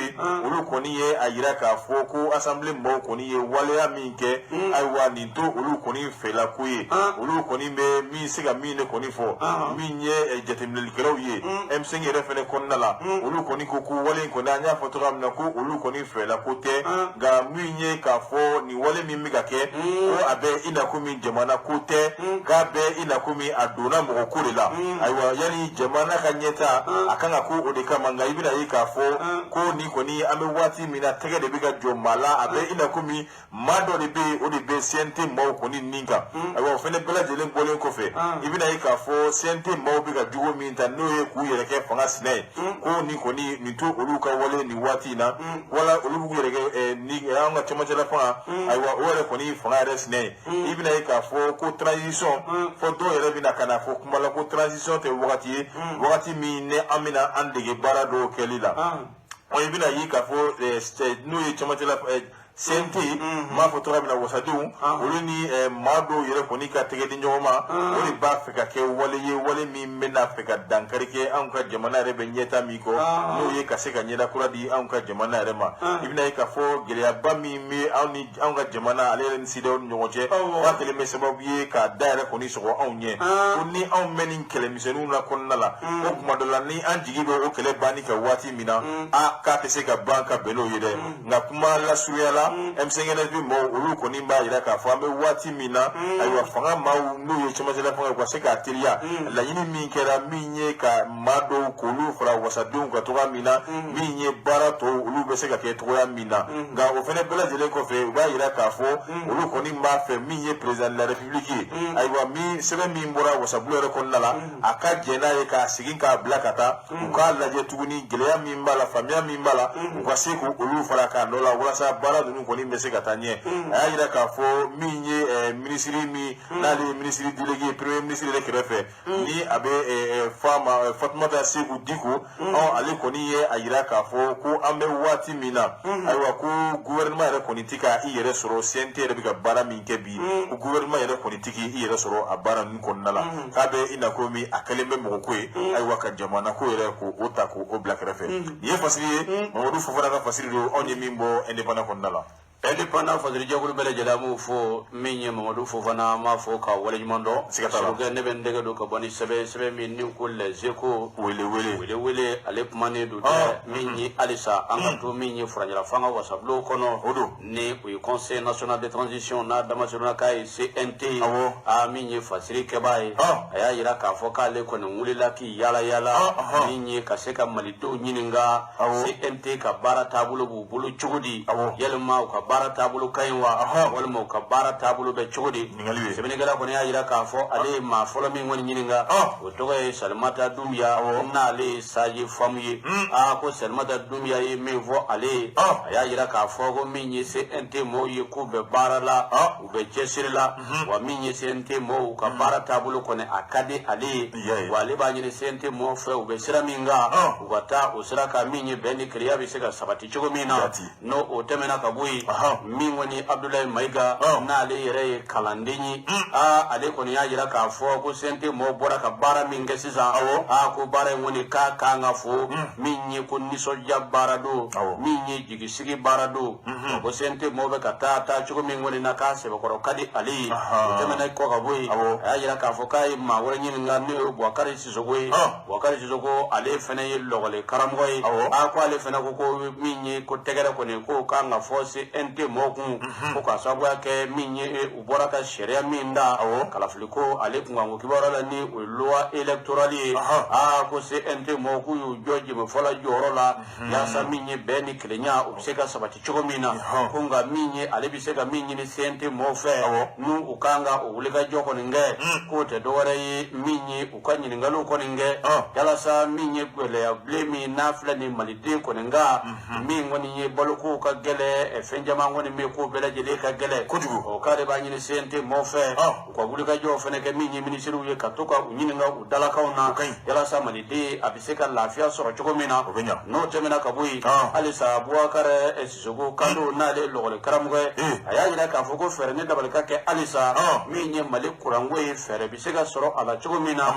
olu kɔni ye a yira k'a fɔ ko assemblée maaw kɔni ye waleya min kɛ ayiwa nin to olu kɔni fɛlako ye olu kɔni bɛ min se ka min de kɔni fɔ min ye jateminɛlikɛlaw ye M5 yɛrɛ fɛnɛ kɔnɔna la olu kɔni ko wale in kɔni an y'a fɔ cogoya min na ko olu kɔni fɛlako tɛ nka min ye k'a fɔ nin wale min bɛ ka kɛ ko a bɛ i na komi jamana ko tɛ k'a bɛ i na komi a donna mɔgɔ ko de la ayiwa yani jamana ka ɲɛta a kan ka ko o de kama nka i bɛna ye k'a fɔ ko nin kɔni an bɛ waati min na tɛgɛ de bɛ ka jɔ maa la a bɛ i na komi maa dɔ de bɛ yen o de bɛ CNT maaw kɔni nin kan ayiwa o fana bɛɛ lajɛlen bɔlen kɔfɛ i bɛna ye k'a fɔ CNT maaw bɛ ka jogo min ta n'o ye k'u yɛrɛ kɛ fanga sinɛ ye ko nin kɔni nin to olu ka wale nin waati in na wala olu b'u yɛrɛ kɛ ni an ka cɛmancɛla fanga ayiwa o yɛrɛ kɔni fanga yɛrɛ sinɛ ye i bɛna ye k'a fɔ ko transition fɔ dɔw yɛrɛ bɛna ka na fɔ kuma la ko transition tɛ wagati ye wagati min ne an bɛna an dege baara dɔw kɛli la i bɛna ye k'a fɔ n'o ye cɛmancɛla CNT m'a fɔ cogoya min na wasadenw olu ni maa dɔw yɛrɛ kɔni ka tɛgɛ di ɲɔgɔn ma o de b'a fɛ ka kɛ wale ye wale min bɛna fɛ ka dankari kɛ anw ka jamana yɛrɛ bɛ ɲɛta min kɔ n'o ye ka se ka ɲɛda kura di anw ka jamana yɛrɛ ma i bɛna ye k'a fɔ gɛlɛyaba min bɛ anw ka jamana ale yɛrɛ ni CEDEAO ni ɲɔgɔn cɛ k'a kɛlen bɛ sababu ye k'a da yɛrɛ kɔni sɔgɔ anw ɲɛ ko ni anw mɛn nin kɛlɛmisɛnninw na kɔnɔna la ko kuma dɔ la ni an jigi bɛ o kɛlɛ banni ka waati min na k'a tɛ se ka ban ka bɛn n'o ye dɛ nka kuma lasurunya la M5 RSP maaw olu kɔni b'a yira k'a fɔ an bɛ waati min na ayiwa fanga maaw n'u ye cɛmancɛla fanga ye u ka se k'a teliya laɲini min kɛra min ye ka maa dɔw k'olu fara wasadenw ka cogoya min na min ye baara tɔw olu bɛ se ka kɛ cogoya min na nka o fana bɛɛ lajɛlen kɔfɛ u b'a yira k'a fɔ olu kɔni b'a fɛ min ye président de la république ye ayiwa min sɛbɛn min bɔra wasabulon yɛrɛ kɔnɔna la a ka jɛn n'a ye k'a segin k'a bila ka taa u k'a lajɛ tuguni gɛlɛya min b'a la faamuya min b'a la u ka se k'olu fara k'a nɔ la walasa baara ninnu kɔni bɛ se ka taa ɲɛ a y'a yira k'a fɔ min ye minisiri min n'ale ye minisiri délégué premier ministre yɛrɛ kɛrɛfɛ ni a bɛ fɔ a ma Fatumata Seku Diko ale kɔni ye a yira k'a fɔ ko an bɛ waati min na ayiwa ko gouvernement yɛrɛ kɔni tɛ ka i yɛrɛ sɔrɔ CNT yɛrɛ bɛ ka baara min kɛ bi ko gouvernement yɛrɛ kɔni tɛ k'i yɛrɛ sɔrɔ a baara ninnu kɔnɔna la k'a bɛ i na ko min a kɛlen bɛ mɔgɔ ko ye ayiwa ka jamana ko yɛrɛ k'o ta k'o bila kɛrɛfɛ nin ye fasiri ye Mamadu Fofana ka fasiri don anw ye min bɔ indépendant kɔnɔna la indépendant fasiri jɛkulu bɛɛ lajɛlen an b'o fɔ min ye Mamadu Fofana an b'a fɔ ka waleɲuman dɔn siga t'a la ne bɛ n dɛgɛ don ka bɔ ni sɛbɛn min ni ko les échos wele ale kumanen don min ye halisa an ka to min ye furancɛla fanga wasabulon kɔnɔ o don ni o ye conseil national de transition n'a damasirina k'a ye CNT min ye fasiri kɛbaa ye a y'a yira k'a fɔ k'ale kɔni wulila k'i yaala yaala min ye ka se ka malidenw ɲininka CNT ka baara taabolo b'u bolo cogo di yalima u ka baara taabolo ka ɲi wa walima u ka baara taabolo bɛ cogo di sɛbɛnnikɛla kɔni y'a yira k'a fɔ ale ye maa fɔlɔ min kɔni ɲininka o tɔgɔ ye Salimata Dunbiya n'ale ye saji famu ye ko Salimata Dunbiya ye min fɔ ale ye a y'a yira k'a fɔ ko min ye CNT mɔɔw ye k'u bɛ baara la u bɛ cɛsiri la wa min ye CNT mɔɔw ka baara taabolo kɔni a ka di ale ye wa ale b'a ɲini CNT mɔɔw fɛ u bɛ sira min kan u ka taa o sira kan min ye bɛn ni keleya bɛ se ka sabati cogo min na n'o o tɛmɛna ka bɔ yen min woni Abdoulaye Maiga n'ale yɛrɛ ye kalanden ye ale kɔni y'a yira k'a fɔ ko CNT mɔgɔw bɔra ka baara min kɛ sisan ko baara in kɔni k'a kan ka fo min ye ko nisɔndiya baara don min ye jigisigi baara don ko CNT mɔgɔw bɛ ka taa cogo min kɔni na k'a sɛbɛkɔrɔ ka di ale ye o tɛmɛnen kɔ ka bɔ yen a y'a yira k'a fɔ k'a ye maa wɛrɛ ɲininka n'o ye Boubacar Sissoko ye Boubacar Sissoko ale fana ye lɔgɔli karamɔgɔ ye ko ale fana ko min ye ko tɛgɛrɛ kɔni ko kan ka fɔ CNT mɔgɔw kun ko k'a sababuya kɛ min ye u bɔra ka sariya min da kalafili ko ale kun kan ko kibaruya la ni o ye loi électorale ye ko CNT mɔgɔw k'u y'u jɔ jɛmɛ fɔlɔ jɔyɔrɔ la yaasa min ye bɛn ni kelenya u bɛ se ka sabati cogo min na ko nka min ye ale bɛ se ka min ɲini CNT mɔgɔw fɛ n'u u kan ka o wulikajɔ kɔni kɛ k'o tɛ dɔwɛrɛ ye min ye u ka ɲininkaliw kɔni kɛ yalasa min ye gɛlɛya bilen min n'a filɛ nin maliden kɔni kan min kɔni ye balokow ka gɛlɛ fɛn caman kɔni bɛ k'o bɛɛ lajɛlen ka gɛlɛ kojugu k'ale b'a ɲini CNT mɔgɔw fɛ u ka wulikajɔw fana kɛ min ye minisiriw ye ka to ka u ɲininka u dalakaw na yalasa maliden a bɛ se ka lafiya sɔrɔ cogo min na n'o tɛmɛna ka bɔ yen halisa Boubacar Sissoko Kando n'ale lɔgɔli karamɔgɔ ye a y'a yira k'a fɔ ko fɛɛrɛ ni dabali ka kɛ halisa min ye Mali kuranko ye fɛɛrɛ bɛ se ka sɔrɔ a la cogo min na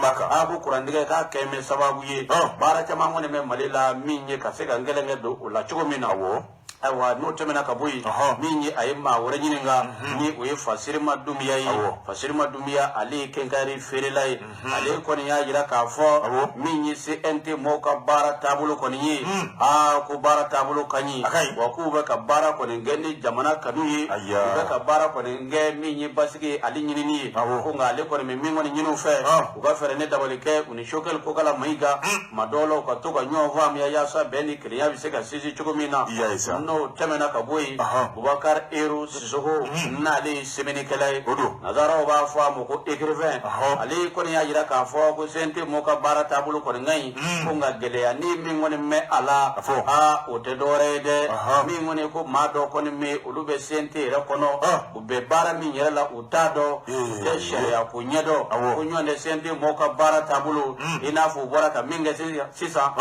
ko kurantigɛ k'a kɛ mɛ sababu ye baara caman kɔni bɛ Mali la min ye ka se ka gɛlɛnkɛ don o la cogo min na ayiwa n'o tɛmɛna ka bɔ yen min ye a ye maa wɛrɛ ɲininka ni o ye Fasirima Dunbiya ye Fasirima Dunbiya ale ye kɛnkari feerela ye ale kɔni y'a yira k'a fɔ min ye CNT mɔgɔw ka baara taabolo kɔni ye ko baara taabolo ka ɲi wa k'u bɛ ka baara kɔni kɛ ni jamana kanu ye u bɛ ka baara kɔni kɛ min ye basigi ye ale ɲinini ye ko nka ale kɔni bɛ min kɔni ɲini u fɛ u ka fɛɛrɛ ni dabali kɛ u ni Sokɛli Kokala Mayiga ma dɔw la u ka to ka ɲɔgɔn faamuya yaasa bɛn ni kelenya bɛ se ka sinsin cogo min na n'o tɛmɛna ka bɔ yen Boubacar Ero Sissoko n'ale ye sɛbɛnnikɛla ye nazaraw b'a fɔ a ma ko écrivain ale kɔni y'a yira k'a fɔ ko CNT mɔgɔw ka baara taabolo kɔni ka ɲi ko nka gɛlɛya ni min kɔni mɛ a la o tɛ dɔwɛrɛ ye dɛ min kɔni ko maa dɔ kɔni bɛ olu bɛ CNT yɛrɛ kɔnɔ u bɛ baara min yɛrɛ la u t'a dɔn u tɛ sariya ko ɲɛdɔn ko ɲɔgɔn tɛ CNT mɔgɔw ka baara taabolo i n'a fɔ u bɔra ka min kɛ sisan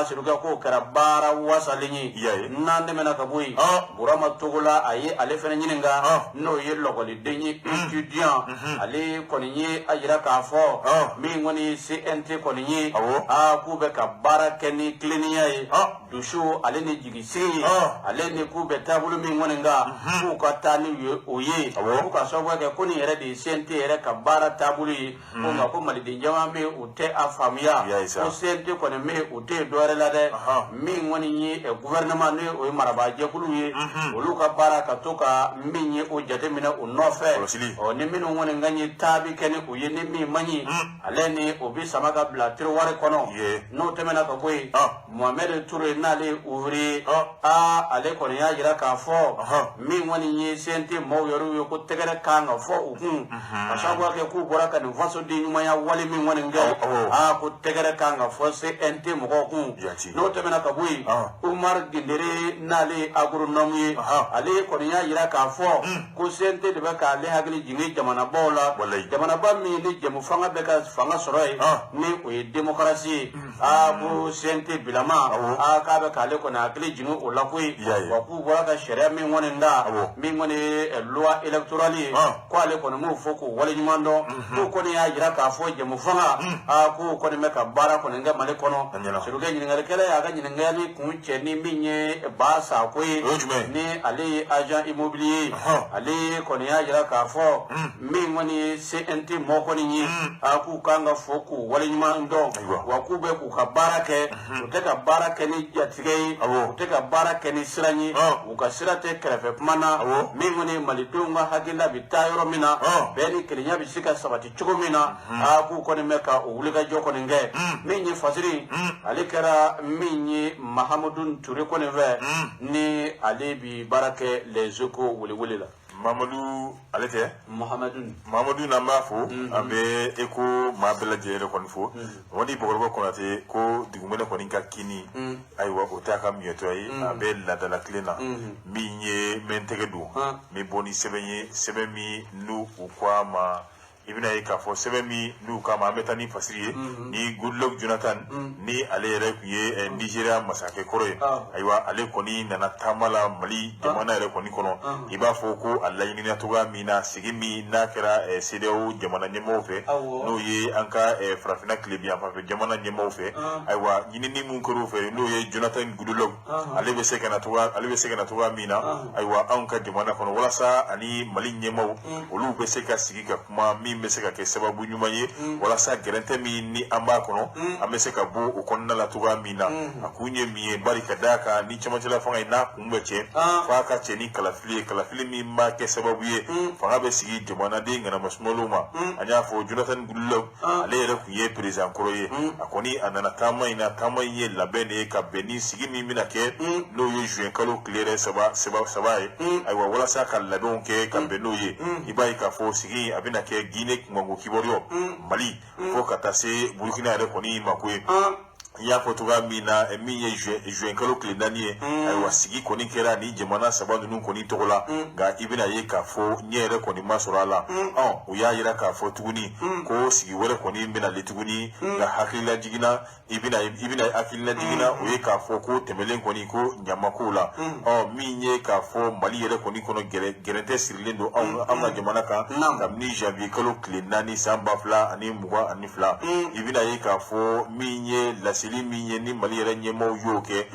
surukɛ k'o kɛra baara wasalen ye n'an tɛmɛna ka bɔ yen Burama Togola a ye ale fana ɲininka n'o ye lɔgɔliden ye étudiant ale kɔni ye a yira k'a fɔ min kɔni CNT kɔni ye k'u bɛ ka baara kɛ ni tilennenya ye dusu ale ni jigisigi ye ale ni k'u bɛ taabolo min kɔni kan k'u ka taa ni o ye k'u ka sababu kɛ ko nin yɛrɛ de ye CNT yɛrɛ ka baara taabolo ye ko nka ko maliden caman bɛ u tɛ a faamuya ko CNT kɔni bɛ u tɛ dɔwɛrɛ la dɛ min kɔni ye gouvernement n'o ye o ye marabaajɛkulu ye olu ka baara ka to ka min ye o jateminɛ o nɔfɛ ni minnu kɔni ka ɲi taabi kɛ ni o ye ni min man ɲi ale ni o bɛ sama ka bila tirowari kɔnɔ n'o tɛmɛna ka bɔ yen Mohamed Toure n'ale ouvrier ale kɔni y'a yira k'a fɔ min kɔni ye CNT mɔgɔw yɛrɛ ye ko tɛgɛrɛ kan ka fɔ u kun ka sababu kɛ k'u bɔra ka nin fasoden ɲumanya wale min kɔni kɛ ko tɛgɛrɛ kan ka fɔ CNT mɔgɔw kun n'o tɛmɛna ka bɔ yen Umar Gindere n'ale agronome ye ale kɔni y'a yira k'a fɔ ko CNT de bɛ k'ale hakili jigin jamanabaw la jamanaba min ni jamu fanga bɛ ka fanga sɔrɔ yen ni o ye démocratie ye ko CNT bilama k'a bɛ k'ale kɔni hakili jigin o la koyi wa k'u bɔra ka sariya min kɔni da min kɔni ye loi électorale ye ko ale kɔni m'o fɔ k'o waleɲuman dɔn k'o kɔni y'a yira k'a fɔ jamu fanga k'o kɔni bɛ ka baara kɔni kɛ Mali kɔnɔ surukɛ ɲininkalikɛla y'a ka ɲininkali kun cɛ ni min ye Ba Sako ye ni ale ye agent immobilier ale kɔni y'a yira k'a fɔ min kɔni ye CNT mɔgɔ kɔni ye k'u kan ka fɔ k'u waleɲuman dɔn wa k'u bɛ k'u ka baara kɛ u tɛ ka baara kɛ ni jatigɛ ye u tɛ ka baara kɛ ni siran ye u ka sira tɛ kɛrɛfɛ kuma na min kɔni malidenw ka hakilila bɛ taa yɔrɔ min na bɛɛ ni kelenya bɛ se ka sabati cogo min na k'u kɔni bɛ ka o wulikajɔ kɔni kɛ min ye Fasiri ale kɛra min ye Mahamadu Ture kɔni fɛ ni ale bi baara kɛ Les Echos wele la Mamadou ale tɛ Mamadou n'an b'a fo an bɛ Eko maa bɛɛ lajɛlen kɔni fo o di Bɔkɔrɔba Konate ko dugumɛnɛ kɔni ka kini ayiwa o t'a ka miɲɛtɔ ye a bɛ ladala tile na min ye mɛn tɛgɛ don min bɔ ni sɛbɛn ye sɛbɛn min n'u u ko a ma ibina ye k'a fɔ sɛbɛn min n'u kama an bɛ taa ni fasiri ye ni Goodluck Jonathan ni ale yɛrɛ kun ye Nigeria masakɛ kɔrɔ ye ayiwa ale kɔni nana taama la Mali jamana yɛrɛ kɔni kɔnɔ i b'a fɔ ko a laɲinina cogoya min na sigi min n'a kɛra CEDEAO jamana ɲɛmɔgɔw fɛ n'o ye an ka farafinna tilebiya fanfɛ jamana ɲɛmɔgɔw fɛ ayiwa ɲinini mun kɛr'u fɛ n'o ye Jonathan Goodluck ale bɛ se ka na cogoya min na ayiwa anw ka jamana kɔnɔ walasa ani Mali ɲɛmɔgɔw olu bɛ se ka sigi ka kuma min bɛ se ka kɛ sababu ɲuman ye walasa gɛrɛntɛ min ni an b'a kɔnɔ an bɛ se ka bɔ o kɔnɔna la cogoya min na a kun ye min ye bari ka d'a kan ni cɛmancɛla fanga ye n'a kun bɛ cɛ f'a ka cɛ ni kalafili ye kalafili min b'a kɛ sababu ye fanga bɛ sigi jamanaden ŋanamasumaworo ma an y'a fɔ Jonathan Goodluck ale yɛrɛ kun ye président kɔrɔ ye a kɔni a nana taama in na taama in ye labɛn de ye ka bɛn ni sigi min bɛna kɛ n'o ye juin kalo tile yɛrɛ saba ye ayiwa walasa ka labɛnw kɛ ka bɛn n'o ye i b'a ye k'a fɔ sigi a bɛna kɛ Guinée kunkanko kibaruya Mali fo ka taa se Burkina yɛrɛ kɔni ma ko ye i y'a fɔ cogoya min na min ye juin kalo tile 4 ye ayiwa sigi kɔni kɛra ni jamana saba ninnu kɔni tɔgɔ la nka i bɛna ye k'a fɔ ɲɛ yɛrɛ kɔni ma sɔrɔ a la u y'a yira k'a fɔ tuguni ko sigi wɛrɛ kɔni bɛnale tuguni nka hakilila jiginna i bɛna hakilila jiginna o ye k'a fɔ ko tɛmɛlen kɔni ko ɲama la min ye k'a fɔ Mali yɛrɛ kɔni kɔnɔ gɛrɛntɛ sirilen don anw ka jamana kan kabini janvier kalo tile 4 san 2022 i bɛna ye k'a fɔ min ye laseli min ye ni Mali yɛrɛ ɲɛmɔgɔw y'o kɛ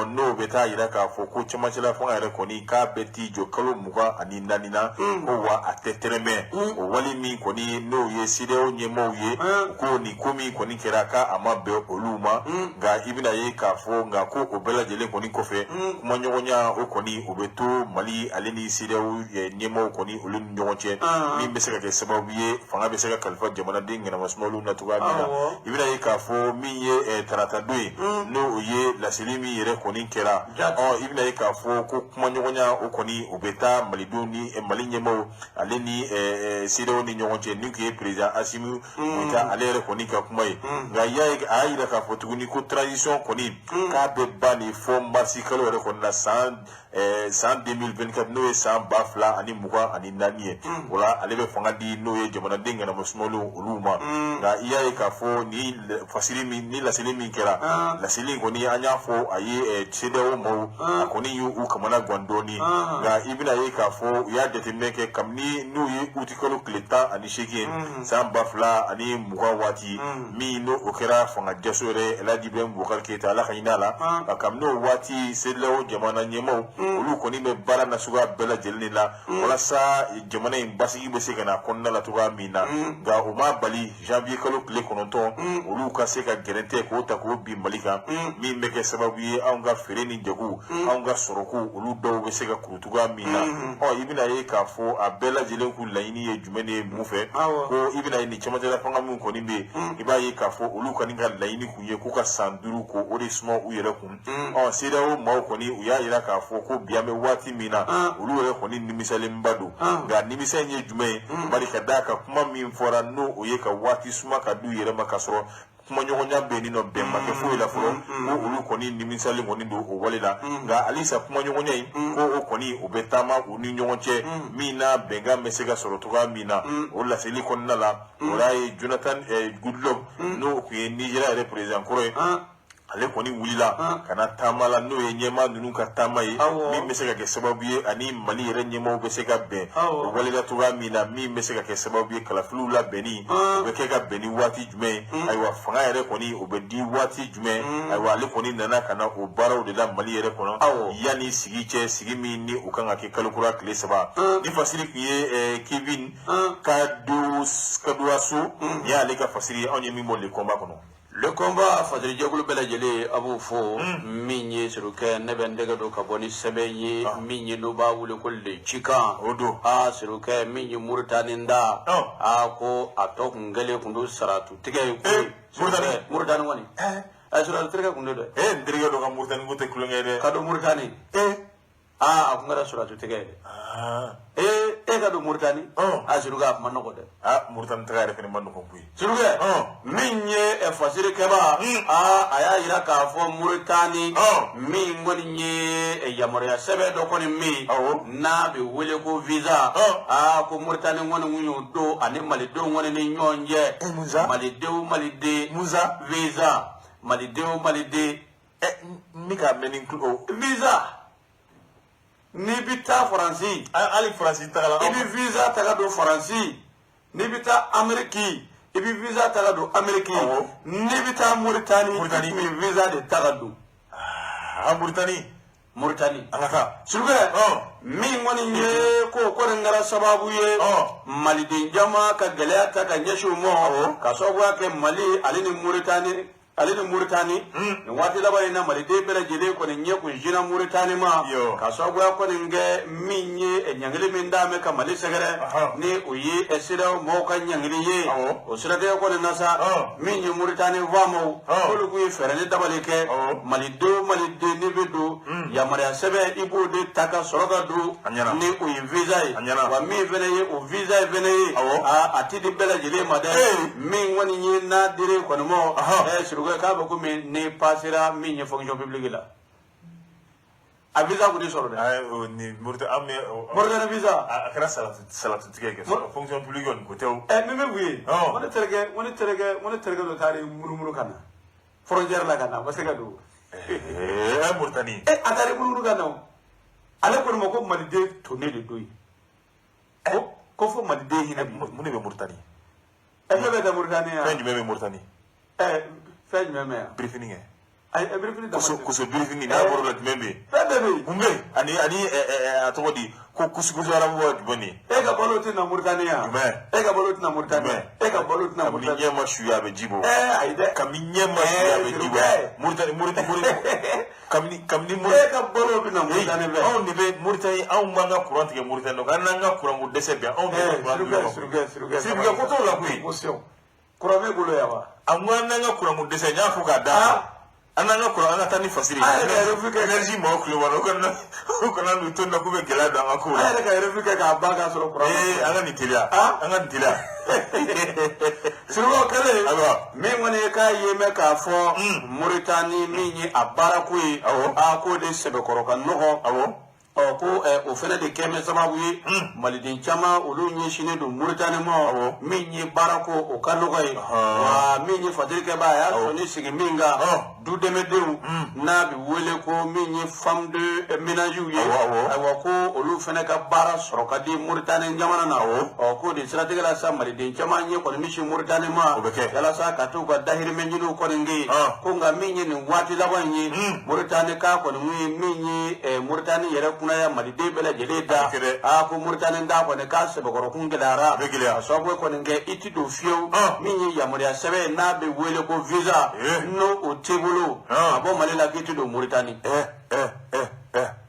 n'o bɛ taa yira k'a fɔ ko cɛmancɛla fanga yɛrɛ kɔni k'a bɛ t'i jɔ kalo 24 na ko wa a tɛ tɛrɛmɛ o wali min kɔni n'o ye CEDEAO ɲɛmɔgɔw ye ko nin ko min kɔni kɛra k'a ma bɛn olu ma nka i bɛna ye k'a fɔ nka ko o bɛɛ lajɛlen kɔni kɔfɛ kuma ɲɔgɔnya o kɔni o bɛ to Mali ale ni CEDEAO ɲɛmɔgɔw kɔni olu ni ɲɔgɔn cɛ min bɛ se ka kɛ sababu ye fanga bɛ se ka kalifa jamanaden ŋanamasumaworo na cogoya min na i bɛna ye k'a fɔ min ye tarata don ye n'o ye laseli min yɛrɛ kɔni kɛra i bɛna ye k'a fɔ ko kuma ɲɔgɔnya o kɔni o bɛ taa Malidenw ni Mali ɲɛmɔgɔw ale ni CEDEAO ni ɲɔgɔn cɛ ni tun ye président Assimi Goïta ale yɛrɛ kɔni ka kuma ye nka a y'a yira k'a fɔ tuguni ko transition kɔni k'a bɛ ban nin fɔ marisi kalo yɛrɛ kɔni na san 2024 n'o ye san 2024 ye o la ale bɛ fanga di n'o ye jamanaden ŋanamasumaworo olu ma nka i y'a ye k'a fɔ ni laseli min kɛra laseli kɔni an y'a fɔ a ye CEDEAO maaw a kɔni y'u kamana gan dɔɔni nka i bɛna ye k'a fɔ u y'a jateminɛ kɛ kabini n'u ye uti kalo tile 18 san 2020 waati min n'o o kɛra fanga jaso yɛrɛ El Hadji Ibrahim Boubacar Keïta ala ka hinɛ a la nka kabini o waati CEDEAO jamana ɲɛmaaw olu kɔni bɛ baara nasuguya bɛɛ lajɛlen de la walasa jamana in basigi bɛ se ka na kɔnɔna la cogoya min na nka o ma bali janvier kalo tile 9 olu ka se ka gɛrɛntɛ k'o ta k'o bin Mali kan min bɛ kɛ sababu ye anw ka feere ni jago anw ka sɔrɔko olu dɔw bɛ se ka kuru cogoya min na i bɛna ye k'a fɔ a bɛɛ lajɛlen k'u laɲini ye jumɛn de ye mun fɛ ko i bɛna ye nin cɛmancɛla fanga min kɔni bɛ yen i b'a ye k'a fɔ olu kɔni ka laɲini kun ye k'u ka san 5 ko o de suma u yɛrɛ kun CEDEAO maaw kɔni u y'a yira k'a fɔ ko bi an bɛ waati min na olu yɛrɛ kɔni nimisalenba don nka nimisa in ye jumɛn ye bari ka d'a ka kuma min fɔra n'o o ye ka waati suma ka d'u yɛrɛ ma ka sɔrɔ kuma ɲɔgɔnya bɛ nin nɔ bɛn ma kɛ foyi la fɔlɔ ko olu kɔni nimisalen kɔni don o wale la nka halisa kuma ɲɔgɔnya in ko o kɔni o bɛ taama u ni ɲɔgɔn cɛ min na bɛnkan bɛ se ka sɔrɔ cogoya min na o laseli kɔnɔna la o y'a ye Jonathan Goodluck n'o tun ye Nigéria yɛrɛ président kɔrɔ ye ale kɔni wulila ka na taama la n'o ye ɲɛmaa ninnu ka taama ye min bɛ se ka kɛ sababu ye ani Mali yɛrɛ ɲɛmaaw bɛ se ka bɛn o walila cogoya min na min bɛ se ka kɛ sababu ye kalafiliw labɛnni o bɛ kɛ ka bɛn ni waati jumɛn ye ayiwa fanga yɛrɛ kɔni o bɛ di waati jumɛn ayiwa ale kɔni nana ka na o baaraw de la Mali yɛrɛ kɔnɔ yanni sigi cɛ sigi min ni o kan ka kɛ kalo kura tile 3 ni fasiri tun ye Kevin Kaduaso ni y'ale ka fasiri anw ye min bɔ le combat kɔnɔ. Le combat fadri jagulu bela jele abu fo minye siruke nebe ndega do kaboni sebenye minye no ba wule ko le chika odo siruke minye murtani nda ko atok ngale kundu saratu tige ko murtani wani asura tige kundu do ndiriga do ka murtani gote kulungere kado murtani akungara suratu tige ka do Mauritanie a suruga man ko de Mauritanie ta ga fene man ko bui suruga min ye fasiri keba aya ira ka fo Mauritanie min ngoni nye yamariya sebe do koni mi na bi wele ko visa ko Mauritanie ngoni ngunyo do ani Mali do ngoni ni nyonje Mali de muza visa Mali de mika menin ko visa ni bita faransi ali faransi tagala ibi visa taga do faransi ni bita ameriki ibi visa taga do ameriki ni bita Mauritanie mi visa de taga do Mauritanie anaka suruge mi ngoni ye ko ngara sababu ye Mali de jama ka geleya ta ka nyeshu mo ka sogwa ke Mali alini Mauritanie ni wati laba ina Mali de bela jele ko nye ko jina Mauritanie ma ka sogwa ko nge minye nyangili mindame ka Mali segere ni uyi esira mo ka nyangili ye o sira de ko nasa minye Mauritanie vamo ko lu ku ferane dabale ke Mali de ni bedo ya Maria sebe ibo de taka soroga du ni uyi visa wa mi vene ye o visa vene ye atidi bela jele made min woni ni na dire ko mo suruga ka ba ko mi ne pasira mi ni fonction publique la a visa ko di soro de ni Mauritanie visa akara salatu tigeke fonction publique on ko tew me buye woni terege do tari murumuru kana frontière la kana parce que do Mauritanie atari murumuru kana ale ko mo ko Mali de to ne de doyi ko fo Mali de hina mun be Mauritanie be da Mauritanie fendi be Mauritanie fendi me briefing ay briefing da ko so briefing na boro la membe umbe ani atodi ko kusukuzo ara bo boni ga boloti na Mauritanie ga boloti na Mauritanie ga boloti na Mauritanie nyema shuya be jibo ayde kaminyema shuya be jibo Mauritanie kamni ga boloti na Mauritanie be on ni be Mauritanie an manga courant ke Mauritanie kan nanga courant mo dese be on be suruga ko to la kuyi courant me bolo yawa an nanga courant mo dese nya fu ga da ananga kura anga tani fasiri energy mo kulo wano kana luto na kube gela da ngakura ayere ka refika ka baga soro kura anga nitilia suru kale mi ngone ka yeme ka fo Mauritanie mi ni abara kuyi ko de sebe koroka no ko o fene de keme sababu yi Mali din chama olu nyi shine do Mauritanie mo mi ni barako o kalogai wa mi ni fadike ba ya so ni sigi minga du demedew na bi wele ko mi ni femme de ménage yi wa ko olu fene ka bara soroka di Mauritanie jamana na ko di strategie la sa Mali din chama nyi ko mi shi Mauritanie ma yala sa ka to ga dahir men jinu ko ngi ko nga mi ni wati la banyi Mauritanie ka ko mi ni Mauritanie yere ya Mali de bela jele da ko Mauritanie da ko ne ka se bogoro kungelara so ko ko nge iti do fiu mi ya Mali sebe na be wele ko visa no o tebulu abo Mali la gitu do Mauritanie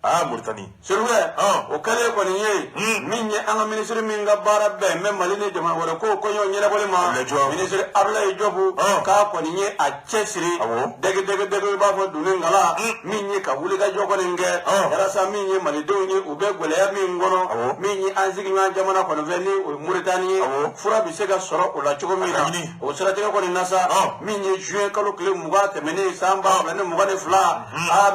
Mauritanie surwe o kale ko ni min ya anga ministre min ga bara be me Mali ne jama wala ko nyo nyela bole ma ministre Ablaye Jobu ka ko ni a chesiri dege ba fo dune ngala min ni ka wuli ga jogo nge yara sa min ni Mali do ni ube gole ya min ngono min ni anzigi ma jamana ko veni o Mauritanie fura bi se ga soro o la chogo mi o sera te ko ni nasa min ni juin kalo kle muga te meni samba ne muga ne fla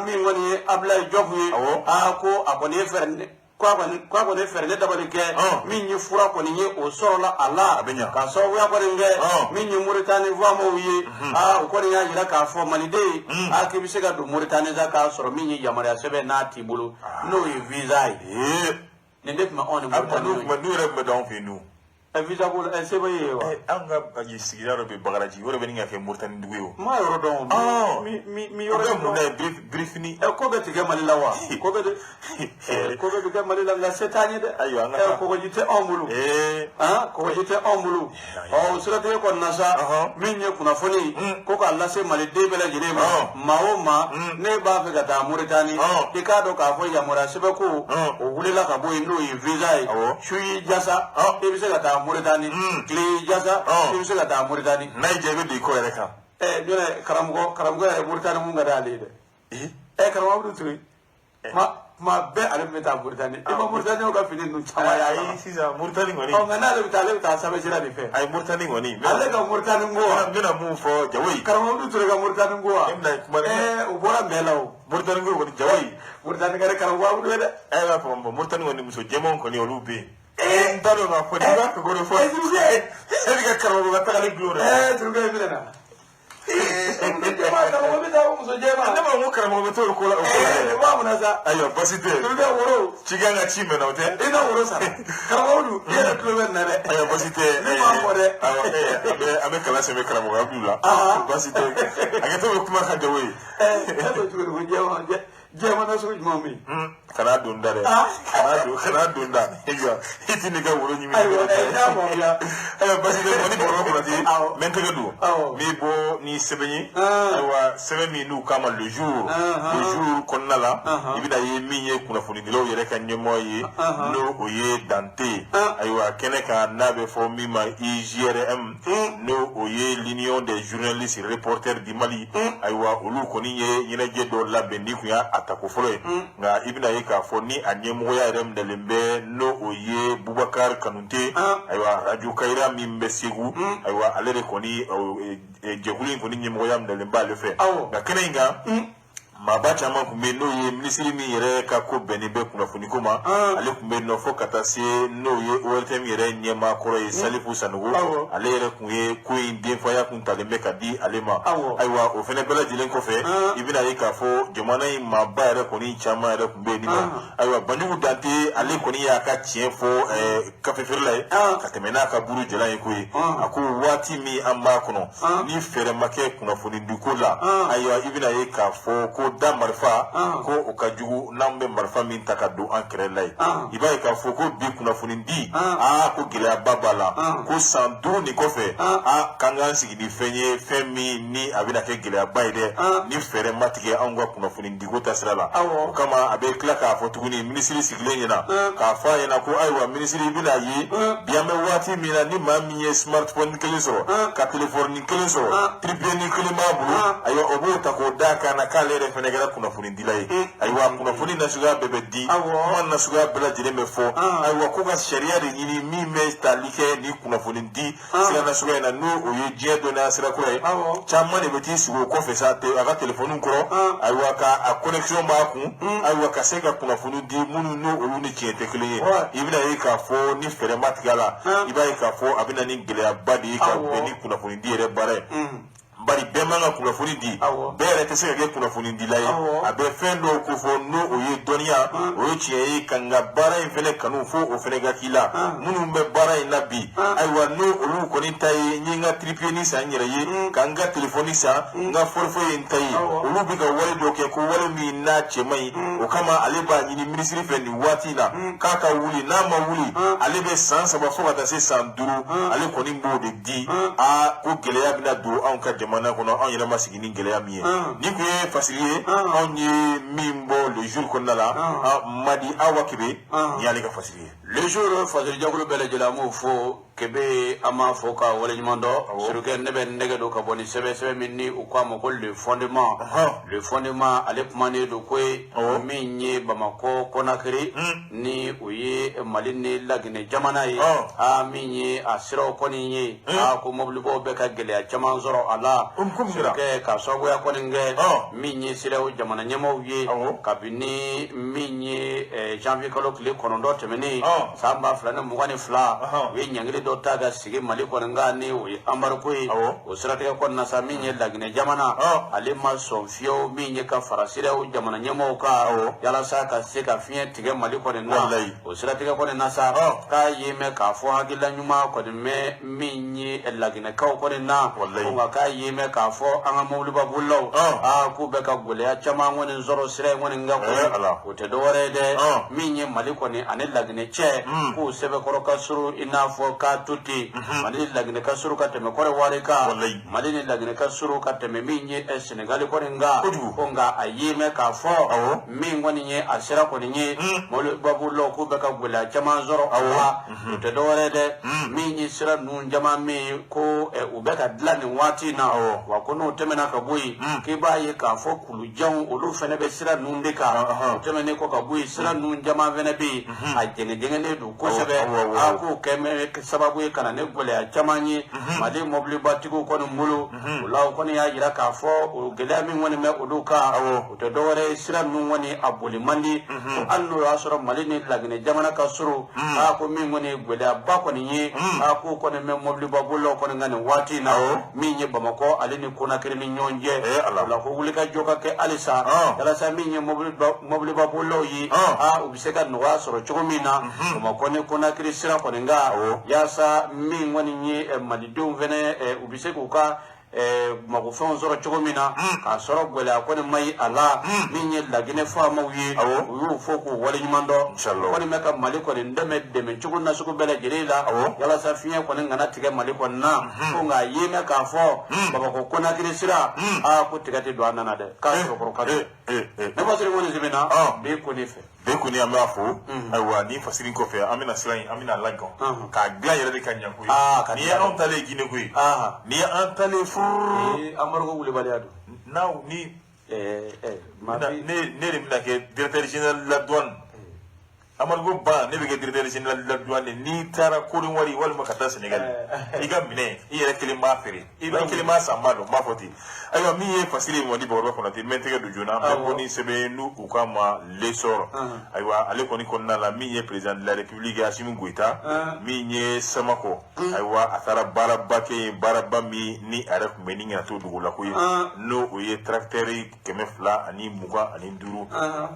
min ngoni Ablaye Jobu ko abone ferne ko ne ferne dabali ke min ni fura ko ni o soro la ala ka so ya ko nge min ni Mauritanie vamo wi ko ni ya jira ka fo Mali de ke bi se ga do Mauritanie za ka soro min ni yamara sebe na tibulu no visa ne de ma on Mauritanie ma nu re me don fi nu visa ko sebe yewa anga aji sigira ro be bagaraji wore be nga fe Mauritanie dugo ma yoro don mi yoro don brief ni ko be tige Mali la wa ko be tige Mali la nga setani de ayo anga ko jite omulu ko jite omulu sura de ko nasa min ye kuna foni ko ka Allah se Mali de bela jire ma ne ba fe ga ta Mauritanie ke ka do ka fo ya mura sebe ko o wulila ka boy no visa shuyi jasa e bi se ga ta Mauritanie kli jasa e bi se ga ta Mauritanie nay jebe di ko ere ka jone karamgo e Mauritanie mu ga dale de karamgo du tuwi ma ma be ale be ta Mauritanie e ma Mauritanie ka fini nu chama ya ai sisa Mauritanie ngoni o ngana le ta sabe sira di fe ai Mauritanie ngoni ale ka Mauritanie ngo mena mu fo jawai karamo du ture ka Mauritanie ngo o bora melaw Mauritanie ngoni jawai Mauritanie ka karamo wa du de ai la fo Mauritanie ngoni muso jemon ko ni olubi ndalo na fo diga ko go fo e diga karamo ga ta le glore turuga mi na karamo be ta muso jema ndama mo karamo be to ko la wa muna sa ayo basite turuga woro chiganga chime na ote ina woro sa karamo du ye kilometer na de ayo basite ma ko de abe kala se me karamo ga bula basite agato kuma ka de we to turuga jema jema na so jmami kana dunda de kana dunda higa hiti ni ga woro nyimi ayo na mo ya ayo basite woni boro ko di mentega du mi bo ni sebenyi aywa sebe mi nu kama le jour konna la ibida ye mi ye kuna funi dilo yere kan nyemo ye no oye dante aywa keneka nabe fo mi ma IGRM no oye l'union des journalistes reporters du Mali aywa olu koni ye yene jedo labe ni kuya atako folo nga ibida ye ka fo ni anyemo ya rem de lembe no oye Boubacar Kanouté aywa radio Kaira mi mbesigu aywa alere koni jehuli koni nyemo ya mde lemba le fe nga kenenga mabacha ma kumbe no ye ministry mi yere ka ko beni be kuna funi kuma ale kumbe no fo katase no ye OLTM yere nyema koro ye salifu sanugo ale yere kunye ko inde fo ya kun talembe ka di alema aywa o fene bela jilen ko fe ibina ye ka fo jomana yi maba yere koni chama yere kumbe ni ma aywa banjugu dante ale koni ya ka chien fo ka fefirla ka temena ka buru jela yi ko aku wati mi amba kono ni fere make kuna funi dikola aywa ibina ye ka fo ko da marfa ko o ka jugu nambe marfa min takaddu an krelay ibai ka fo ko bi kuna funindi ko gila babala ko sandu ni ko fe kanga sigi ni fenye femi ni abina ke gila bayde ni fere matige angwa kuna funindi ko tasrala kama abe klaka fo tuguni ministry sigle na ka fa yana ko aywa ministry bina yi biame wati mina ni mami smartphone keleso ka telephone keleso triple ni kelema bulu ayo obo tako daka na kalere fenegara kuna funi dilay aywa kuna funi na suga bebe di man na suga bela jire me fo aywa ko ga sharia de ni mi me talike ni kuna funi di sira na suga na no oye je do na sira ko e chamma ne beti sugo ko fe sa te aga telephone ko aywa ka a connexion ba ku aywa ka se ga kuna funi di munu no olu ni chete kle ibina yi ka fo ni fere matigala iba yi ka fo abina ni gele abadi ka beni kuna funi di re bare bari bemanga kuna funi di bere te se ga kuna funi di lai abe fendo ko fo no oye donia oye chie kanga bara infele kanu fo o fele ga kila munu me bara inabi aywa no olu ko ni tai nyinga triple ni sa nyere ye kanga telefoni sa nga forfo yentai olu bi ga wale doke ko wale mi na chemai o kama aleba ni ministry fe ni wati na kaka wuli na ma wuli alebe sansa ba fo ga se sanduru ale ko ni mbo de di ko gele ya bina do an ka mana kono on yela masigini geleya miye ni ko facilier on yi mimbo le jour qu'on a là madi awakibe yale ka facilier le jour facilier jagulo bele jela mo fo kebe ama fo ka wala nyimando suruke nebe ndege do ka boni sebe minni o kwa mo ko le fondement ale pumane do ko minni bamako konakri ni uyi malini lagine jamana yi minni asiro koni yi ko mobli bo be ka gele jaman zoro ala suruke ka sogo ya koninge minni sire jamana nyemo yi kabini minni janvier kalo kle konondo temeni samba flana mugani fla we nyangire do taga sige mali ko ngani o ambar ko o sirate ko na sami nye lagine jamana ale ma son fio mi nye ka farasire o jamana nyemo ka yala sa ka se ka fie tige mali ko na o sirate ko na sa ka yeme ka fo hagila nyuma ko me mi nye lagine ka ko na ko ka yeme ka fo anga mawlu babullo ku be ka gole ya chama ngoni zoro sire ngoni ngako o te do wore de mi nye mali ko ni ane lagine che kɛ k'u sɛbɛkɔrɔ ka surun i n'a fɔ k'a to ten Mali ni Laginɛ ka surun ka tɛmɛ Côte d'Ivoire kan Mali ni Laginɛ ka surun ka tɛmɛ min ye Sénégal kɔni kan ko nka a ye mɛn k'a fɔ min kɔni ye a sera kɔni ye Mɔlibabulaw k'u bɛ ka gɛlɛya caman sɔrɔ a la o tɛ dɔwɛrɛ dɛ min ye sira ninnu caman min ko u bɛ ka dilan nin waati in na wa ko n'o tɛmɛna ka bɔ yen k'i b'a ye k'a fɔ kulujanw olu fɛnɛ bɛ sira ninnu de kan o tɛmɛnen kɔ ka bɔ yen sira ninnu caman fɛnɛ bɛ yen a jɛngɛjɛngɛlen don kosɛbɛ a k'o kɛ sababu ye ka na ne gɛlɛya caman ye Mali mɔbilibatigiw kɔni bolo o la o kɔni y'a jira k'a fɔ o gɛlɛya min kɔni bɛ olu kan o tɛ dɔwɛrɛ ye sira ninnu kɔni a boli man di ko hali n'o y'a sɔrɔ Mali ni Laginɛ jamana ka surun ko min kɔni ye gɛlɛyaba kɔni ye k'o kɔni bɛ mɔbilibabolaw kɔni ka nin waati in na min ye Bamakɔ ale ni Konakiri ni ɲɔgɔn cɛ o la ko wulikajɔ ka kɛ halisa walasa min ye mɔbilibabolaw ye u bɛ se ka nɔgɔya sɔrɔ cogo min na Bamakɔ ni Konakiri sira kɔni kan yaasa min kɔni ye malidenw fɛnɛ u bɛ se k'u ka magofɛnw sɔrɔ cogo min na k'a sɔrɔ gɛlɛya kɔni ma ye a la min ye Laginɛ faamaw ye u y'u fɔ k'u waleɲuman dɔn kɔni bɛ ka Mali kɔni dɛmɛ cogo nasugu bɛɛ lajɛlen la walasa fiɲɛ kɔni kana tigɛ Mali kɔni na ko nka a ye mɛn k'a fɔ Bamakɔ Konakiri sira ko tigɛ tɛ don a nana dɛ k'a sɔrɔ kɔrɔ ka di ne ma siri kɔni sɛbɛnna bi ko ne fɛ bɛɛ kɔni an b'a fɔ ayiwa ni fasiri kɔfɛ an bɛna sira in an bɛna lagɔn k'a dilan yɛrɛ de ka ɲɛ koyi ni ye anw talen Guinée koyi ni ye an talen furu Amadu Wulibaliya don n'aw ni ne de bɛna kɛ directeur général de la douane Amadu Ba ne bɛ kɛ directeur général de la douane n'i taara Kodowari walima ka taa Sénégal i ka minɛ i yɛrɛ kelen b'a feere i kelen b'a san b'a dɔn n b'a fɔ ten ayiwa min ye fasiri Mamadi Bakɔrɔba Konate n bɛ n tɛgɛ don joona bɛɛ kɔni sɛbɛn n'u k'a ma l'essor ayiwa ale kɔni kɔnɔna la min ye président de la république Assimi Goïta min ye Samako ayiwa a taara baaraba kɛ yen baaraba min ni a yɛrɛ tun bɛ ni ɲɛnato dugu la ko ye n'o o ye tracteur 225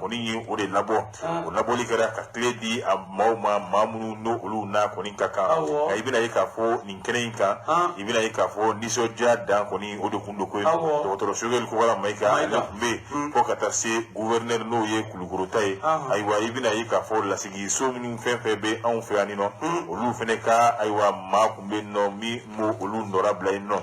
kɔni ye o de labɔ o labɔli kɛra ka tile di a maaw ma maa minnu n'o olu n'a kɔni ka kan nka i bɛna ye k'a fɔ nin kɛnɛ in kan i bɛna ye k'a fɔ nisɔndiya dan kɔni o de kun don ko ye dɔgɔtɔrɔ Sogɛli Kokara Mayiga ale tun bɛ yen fo ka taa se gouverneur n'o ye Kulukoro ta ye ayiwa i bɛna ye k'a fɔ lasigiso minnu fɛn fɛn bɛ anw fɛ yan nɔ olu fɛnɛ ka ayiwa maa kun bɛ yen nɔ min m'o olu nɔra bila yen nɔ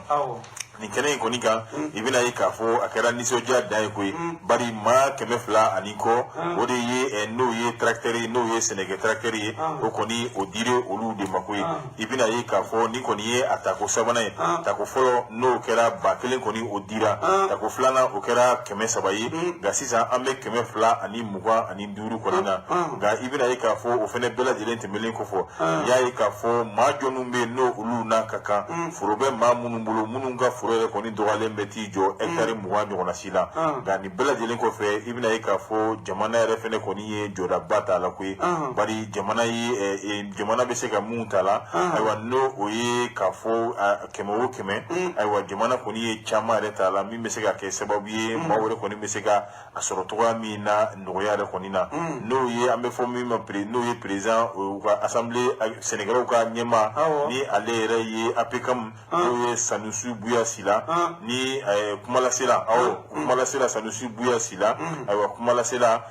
nin kɛnɛ in kɔni kan i bɛna ye k'a fɔ a kɛra nisɔndiya dan ye koyi bari maa 200 kɔ o de ye n'o ye tracteur ye n'o ye sɛnɛkɛ tracteur ye o kɔni o dira olu de ma koyi i bɛna ye k'a fɔ ni kɔni ye a tako sabanan ye tako fɔlɔ n'o kɛra 1000 kɔni o dira tako filanan o kɛra 300 ye nka sisan an bɛ 225 kɔni na nka i bɛna ye k'a fɔ o fɛnɛ bɛɛ lajɛlen tɛmɛlen kɔfɛ i y'a ye k'a fɔ maa jɔnniw bɛ yen n'o olu n'a ka kan foro bɛ maa minnu bolo minnu ka foro yɛrɛ kɔni dɔgɔyalen bɛ t'i jɔ hectare 20 ɲɔgɔnna si la nka nin bɛɛ lajɛlen kɔfɛ i bɛna ye k'a fɔ jamana yɛrɛ fɛnɛ kɔni ye jɔdaba t'a la koyi bari jamana bɛ se ka mun t'a la ayiwa n'o o ye k'a fɔ 100 o 100 ayiwa jamana kɔni ye caman yɛrɛ t'a la min bɛ se ka kɛ sababu ye maa wɛrɛ kɔni bɛ se ka a sɔrɔ cogoya min na nɔgɔya yɛrɛ kɔni na n'o ye an bɛ fɔ min ma n'o ye président u ka assemblée Sénégalais ka ɲɛma ni ale yɛrɛ ye APCAM n'o ye Sanusi Buya Sila ni kumalasela Sanusi Buya Sila ayiwa kumalasela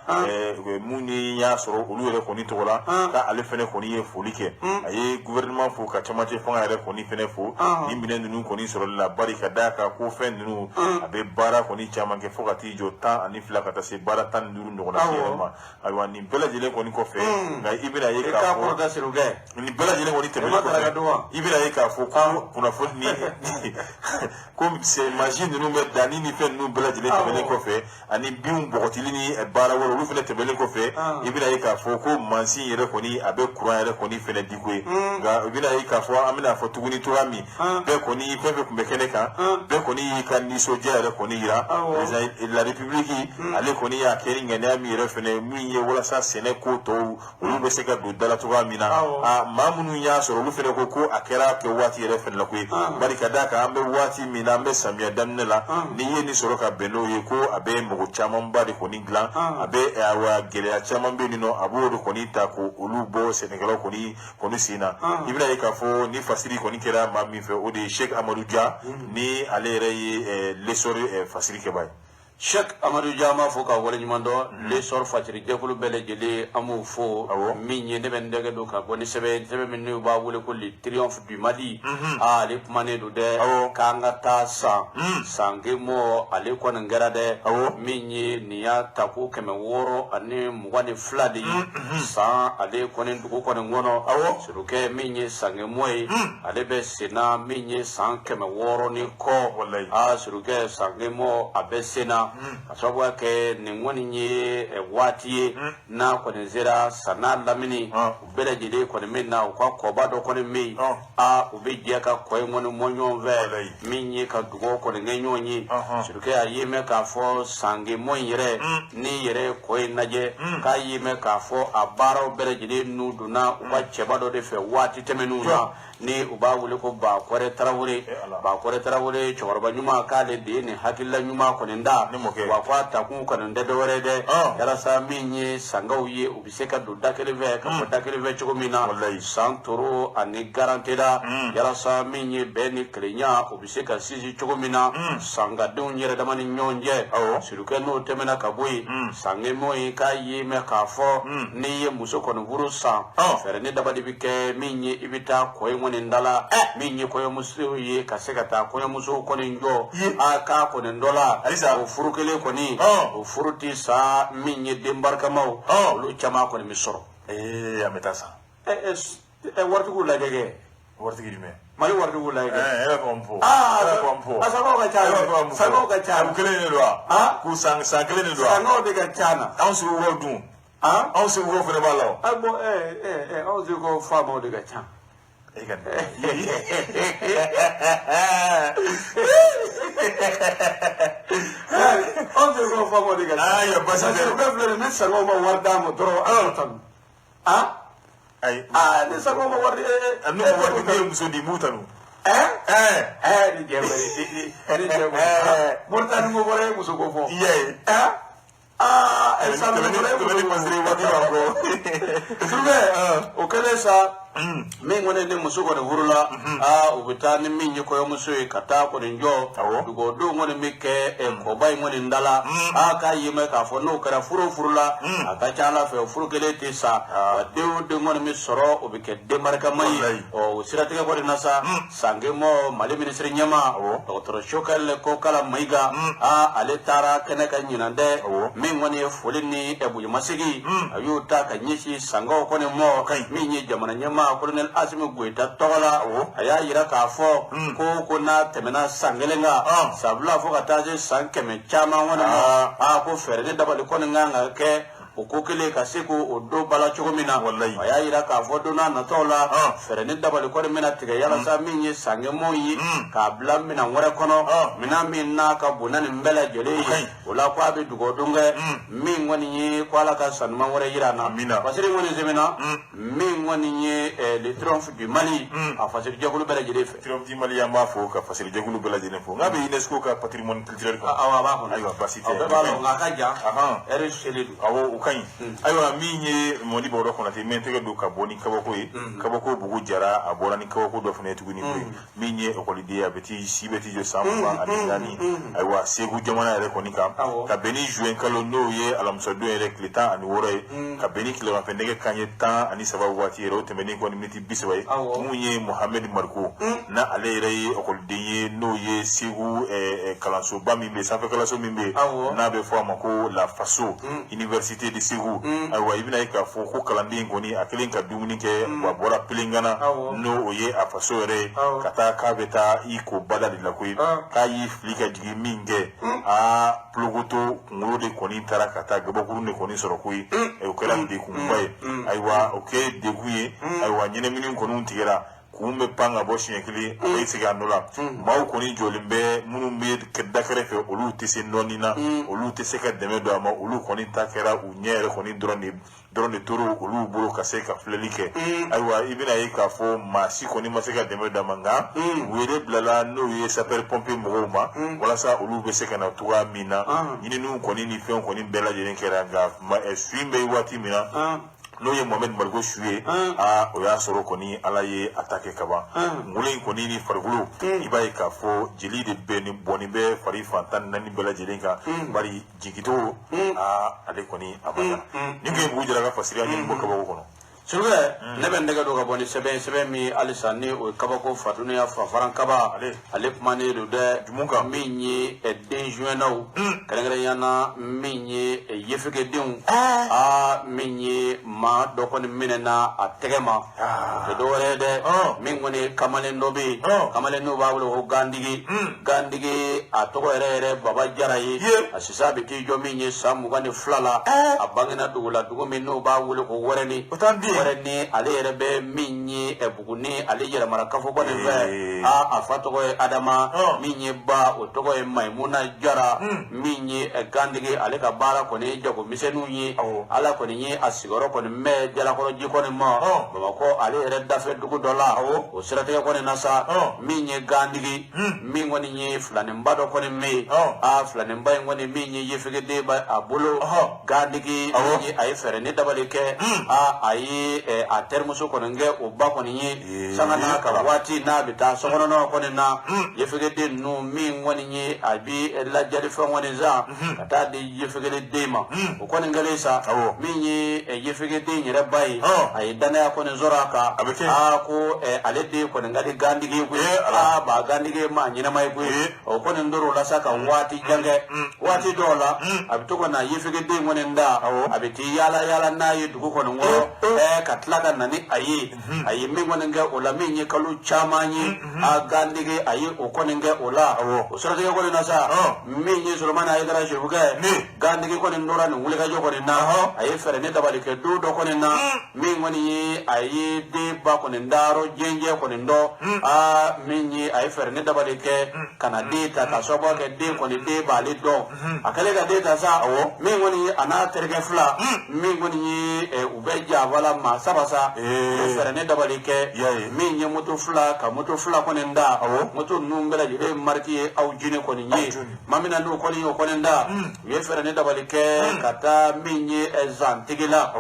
mun ni y'a sɔrɔ olu yɛrɛ kɔni tɔgɔ la k'ale fɛnɛ kɔni ye foli kɛ a ye gouvernement fo ka camancɛ fanga yɛrɛ kɔni fɛnɛ fo ni minɛn ninnu kɔni sɔrɔli la bari ka d'a kan ko fɛn ninnu a bɛ baara kɔni caman kɛ fo ka t'i jɔ 12 ka taa se baara 15 ɲɔgɔnna si yɛrɛ ma ayiwa nin bɛɛ lajɛlen kɔni kɔfɛ nka i bɛna ye k'a fɔ nin bɛɛ lajɛlen kɔni tɛmɛnen kɔfɛ i bɛna ye k'a fɔ ko kunnafoni ni ko mansin ninnu bɛ danni ni fɛn ninnu bɛɛ lajɛlen tɛmɛnen kɔfɛ ani binw bɔgɔtili ni baara wɛrɛ olu fɛnɛ tɛmɛnen kɔfɛ i bɛna ye k'a fɔ ko mansin yɛrɛ kɔni a bɛ courant yɛrɛ kɔni fɛnɛ di ko ye nka i bɛna ye k'a fɔ an bɛna fɔ tuguni cogoya min bɛɛ kɔni fɛn fɛn tun bɛ kɛnɛ kan bɛɛ kɔni y'i ka nisɔndiya yɛrɛ kɔni yira président de la république ale kɔni y'a kɛ ni ŋaniya min yɛrɛ fɛnɛ min ye walasa sɛnɛ ko tɔw olu bɛ se ka don dala cogoya min na maa minnu y'a sɔrɔ olu fɛnɛ ko a kɛra kɛ waati yɛrɛ fɛnɛ la koyi bari ka d'a kan an bɛ waati min na an bɛ samiya daminɛ la n'i ye nin sɔrɔ ka bɛn n'o ye ko a bɛ mɔgɔ camanba de kɔni dilan a bɛ gɛlɛya caman bɛ yen nɔ a b'o de kɔni ta ko olu bɔ sɛnɛkɛlaw kɔni sen na i bɛna ye k'a fɔ ni fasiri kɔni kɛra maa min fɛ o de ye Cheikh Amadou Dia ni ale yɛrɛ ye l'essor fasiri kɛba ye Cheikh Amadou Diama fo ka wala nyumando le sor fatiri jekulu bele jeli amu fo minye ne ben dege do ka boni sebe min ba wule ko li triomphe du Mali le kumane do de ka ngata sange mo ale ko ngara de minye niya taku keme woro ani mugani fladi sa ale ko nen duko ko ngono suruke minye sange moy ale be sena minye san keme woro ni ko suruke sange mo abesena asabu ke ni ngoni nye wati na ko ne zera sana lamini ubele jide ko ne minna ko bado ko ne mi ubeje ka ko ngoni monyo ve minye ka dugo ko ne nyonyi suruke ayime ka fo sange moyire ni yere ko naje ka yime ka fo abaro bele jide nuduna uba chebado de fe wati temenuna ni uba wule ko ba kore tarawure chorba nyuma kale de ni hakilla nyuma ko nda wa kwata ku kan nda dore de yara sa minye sangauye ubiseka do dakelive ka ko dakelive chugumina santoro ani garantida yara sa minye beni klenya ubiseka sisi chugumina sanga don yere damani nyonje siruke no temena kabui sange moyi kayi me kafo ni ye musoko no burusa fere ni dabadi bike minye ibita ko ngoni ndala minye ko musu ye kasekata ko musu ko njo aka ko ndola o furukele ko ni o furuti sa minye dembarka maw lu chama ko ni misoro ametasa wartu ko lagege wartu gidime mali wartu ko lagege era pompo asako ka cha kele ne do ku sang kele ne do sango de ka chana ansu wo dun ansu wo fere balaw abo ansu ko famo de ka chana onde go famo de ga ya basa de be flere ne sango ma warda mo dro tan ne sango ma wardi no wardi be muso di mutanu ni jebari ni jebari murtan mo bore muso ko fo el sango bore ni masri wadi ko sube o kele sa min ngone ne muso ko hurula ubitani min yiko yo muso kata ko njo dugo do ngone mike ko bay ngone ndala ka yime ka fo no kara furula aka chala fe furu kele tisa de ngone mi soro ubike de marka mai o sirate ko nasa sange mo mali ministre nyama dr shokal ko kala maiga ale tara kene kan nyinande min ngone folini e buy masigi ayuta ka nyishi sango ko ne mo min nyi jamana nyama colonel Asimi Goita togola aya yira ka fo ko na temena sangelenga sabla fo kataje sankeme chama wana ko fere dabali ko nganga ke ukukile kasiku odo bala chugumina aya yira ka fo dona na tola fere ne dabali ko mina tiga yala sa minye sange moyi ka bla mina ngore kono mina minna ka bunani mbela jele wala ko abi dugo dunga min woni yi kwala ka sanma ngore yira na basiri ngoni zemina min woni yi le triomphe du Mali a fasiri jagulu bela jele fe triomphe du Mali ya mafo ka fasiri jagulu bela jele fo ngabe UNESCO ka patrimoine culturel ko awa ba ko aywa basite balo ngaka ja ere shelidu awo ukanyi aywa minye moni boro ko na te mentege do ka boni kabako bugu jara abora ni kabako do fune tuguni ko minye okolide abeti sibeti jo samba adingani aywa segu jamana re ko ni ka beni jouen kalo no ye alamsado re kleta ani wore ka beni kilo pendege kanye tan ani sababu wati ro temeni ko ni miti bisway munye Mohamed Marko na ale re okolide ye no ye segu kalanso bami be safa kalanso mimbe na be fo amako la faso université de Segu aywa ibina ka fo ko kalandi ngoni akelen ka dumuni ke wa bora pilingana no oye afaso re kata ka beta iko badali la kuyi ka yi flika jigi minge plugoto ngoro de koni tara kata gabakuru ne koni soro kuyi e okela de kumbaye aywa okay de kuyi aywa nyene minin konu tigera kumbe panga boshi yakili aisiga nula maw koni jolimbe munumbe kedakere fe olu tisi nonina olu tisi ka deme do ama olu koni takera unyere koni drone turu olu bulu kaseka flelike aywa ibina yika fo masi koni maseka deme do manga were blala no ye saper pompe mogoma wala sa olu be seka na tuwa mina yini nu koni ni fe koni bela jeren keranga ma eswimbe wati mina n'o ye Mohamed Marigo su ye o y'a sɔrɔ kɔni ala ye a ta kɛ kaban ngolo in kɔni ni farikolo i b'a ye k'a fɔ jeli de bɛ ni bɔnni bɛ fari fan 14 bɛɛ lajɛlen kan bari jigito ale kɔni a banna ni ko ye Bugu Jara ka fasiriya ɲini bɔ kabako kɔnɔ Surga ne bɛ nɛgɛ don ka bɔ ni sɛbɛn min halisa ni o ye kabako faduniya fanfaran kaba ale kumanen don dɛ min ye den joinnaw kɛrɛnkɛrɛnnenya na min ye yefegedenw min ye maa dɔ kɔni minɛna a tɛgɛ ma o tɛ dɔwɛrɛ ye dɛ min kɔni kamalen dɔ bɛ yen kamalen n'o b'a wele ko Gandigi a tɔgɔ yɛrɛ Baba Jara ye a sisan a bɛ t'i jɔ min ye san 22 la a bangena dugu la dugu min n'o b'a wele ko Wɛrɛni wɛrɛ ni ale yɛrɛ bɛ min ye Buguni ale yɛlɛmana kafo kɔni fɛ a fa tɔgɔ ye Adama min ye ba o tɔgɔ ye Maimuna Jara min ye Gandigi ale ka baara kɔni ye jagomisɛnninw ye ala kɔni ye a sigiyɔrɔ kɔni mɛ Jalakɔrɔji kɔni ma Bamakɔ ale yɛrɛ dafɛ dugu dɔ la o siratigɛ kɔni na sa min ye Gandigi min kɔni ye filaninba dɔ kɔni mɛ filaninba in kɔni min ye yefegeden a bolo Gandigi a ye fɛɛrɛ ni dabali kɛ a ye a terimuso kɔni kɛ o ba kɔni ye sanga n'a ka waati n'a bɛ taa sokɔnɔnaw kɔni na yefegeden ninnu min kɔni ye a bɛ lajɛli fɛn kɔni san ka taa di yefegeden ma o kɔni kɛlen sa min ye yefegeden yɛrɛ ba ye a ye danaya kɔni sɔrɔ a kan a bɛ kɛ ko ale den kɔni ka di Gandigi ye koyi ba Gandigi ma ɲɛnama ye koyi o kɔni tor'o la sa ka waati jan kɛ waati dɔw la a bɛ to ka na yefegeden kɔni da a bɛ t'i yaala n'a ye dugu kɔni kɔrɔ ka tila ka na ni a ye min kɔni kɛ o la min ye kalo caman ye Gandigi a ye o kɔni kɛ o la o siratigɛ kɔni na sa min ye Solomani Ayidara Sefu kɛ Gandigi kɔni tora nin wulikajɔ kɔni na a ye fɛɛrɛ ni dabali kɛ don dɔ kɔni na min kɔni ye a ye den ba kɔni dayɔrɔ jɛnjɛ kɔni dɔn min ye a ye fɛɛrɛ ni dabali kɛ ka na den ta ka sababu kɛ den kɔni den b'ale dɔn a kɛlen ka den ta sa min kɔni ye a n'a terikɛ fila min kɔni ye u bɛ janfala maa saba sa o fɛɛrɛ ni dabali kɛ min ye moto fila ka moto fila kɔni da moto ninnu bɛɛ lajɛlen mariki ye aw jini kɔni ye maa min na n'o kɔni y'o kɔni da u ye fɛɛrɛ ni dabali kɛ ka taa min ye zantigi la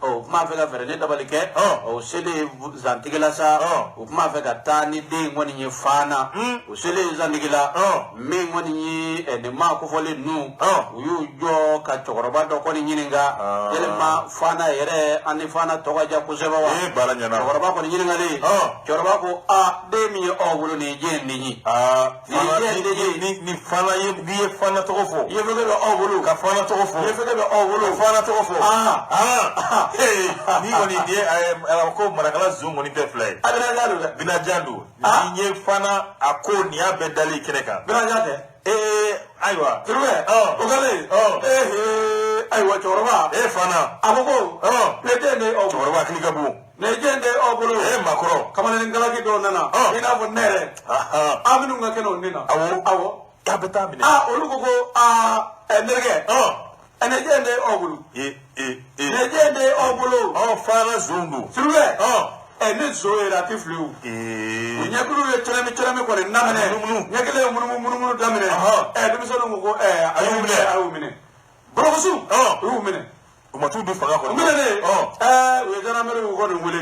o kuma fɛ ka fɛɛrɛ ni dabali kɛ o selen zantigi la sa o kuma fɛ ka taa ni den kɔni ye Fana o selen zantigi la min kɔni ye nin maa kofɔlen ninnu u y'u jɔ ka cɛkɔrɔba dɔ kɔni ɲininka yɛlɛma Fana yɛrɛ ani Fana tɔgɔ ka diya kosɛbɛ wa cɛkɔrɔba kɔni ɲininkalen cɛkɔrɔba ko den min ye aw bolo nin ye jɛn nin ye ni Fana ye n'i ye Fana tɔgɔ fɔ yefege bɛ aw bolo ka Fana tɔgɔ fɔ yefege bɛ aw bolo Fana tɔgɔ fɔ ni kɔni ni ko marakala zon kɔni tɛ fila ye Binajan don ni ye Fana a ko nin y'a bɛɛ dalen kɛnɛ kan Binajan tɛ ayiwa turubɛ o kɛlen ayiwa cɛkɔrɔba Fana a ko ko ne den de aw cɛkɔrɔba hakili ka bon ne den de aw bolo makɔrɔ kamalen galaki dɔw nana i n'a fɔ ne yɛrɛ an minnu ka kɛnɛ o nin na awɔ k'a bɛ taa minɛ olu ko nɛgɛ ne den de aw bolo ne den de aw bolo Fana zon don turubɛ ne zo yɛrɛ a tɛ fili o ɲɛkulu ye tɛrɛmi kɔni daminɛ ɲɛ kelen ye munumunu daminɛ denmisɛnninw ko a y'u minɛ bɔrɔkɔsiw u y'u minɛ u ma t'u di fanga kɔnɔ minɛnen u ye jandarmeriw kɔni wele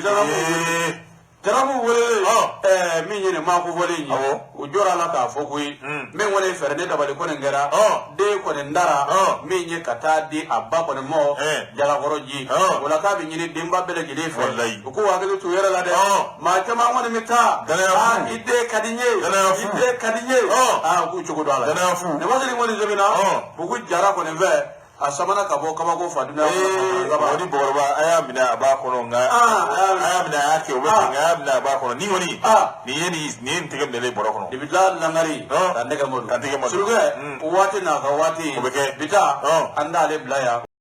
jaramu wele min ye nin maa kofɔlen ye u jɔra la k'a fɔ koyi min kɔni ye fɛɛrɛ ni dabali kɔni kɛra den kɔni dara min ye ka taa di a ba kɔni ma Jalakɔrɔji o la k'a bɛ ɲini denba bɛɛ lajɛlen fɛ u k'u hakili t'u yɛrɛ la dɛ maa caman kɔni bɛ taa i den ka di n ye i den ka di n ye u k'u cogo dɔn a la nin waati kɔni sɛbɛnna Bugu Jara kɔni fɛ a samana ka bɔ kabako faduna o ni bɔkɔrɔba a y'a minɛ a b'a kɔnɔ nka a y'a minɛ a y'a kɛ o bɛ ten nka a y'a minɛ a b'a kɔnɔ ni kɔni nin ye nin tɛgɛ minɛlen bɔrɔ kɔnɔ depi langari ka nɛgɛ mɔdu surukɛ waati n'a ka waati o bɛ kɛ bi taa an t'ale bila yan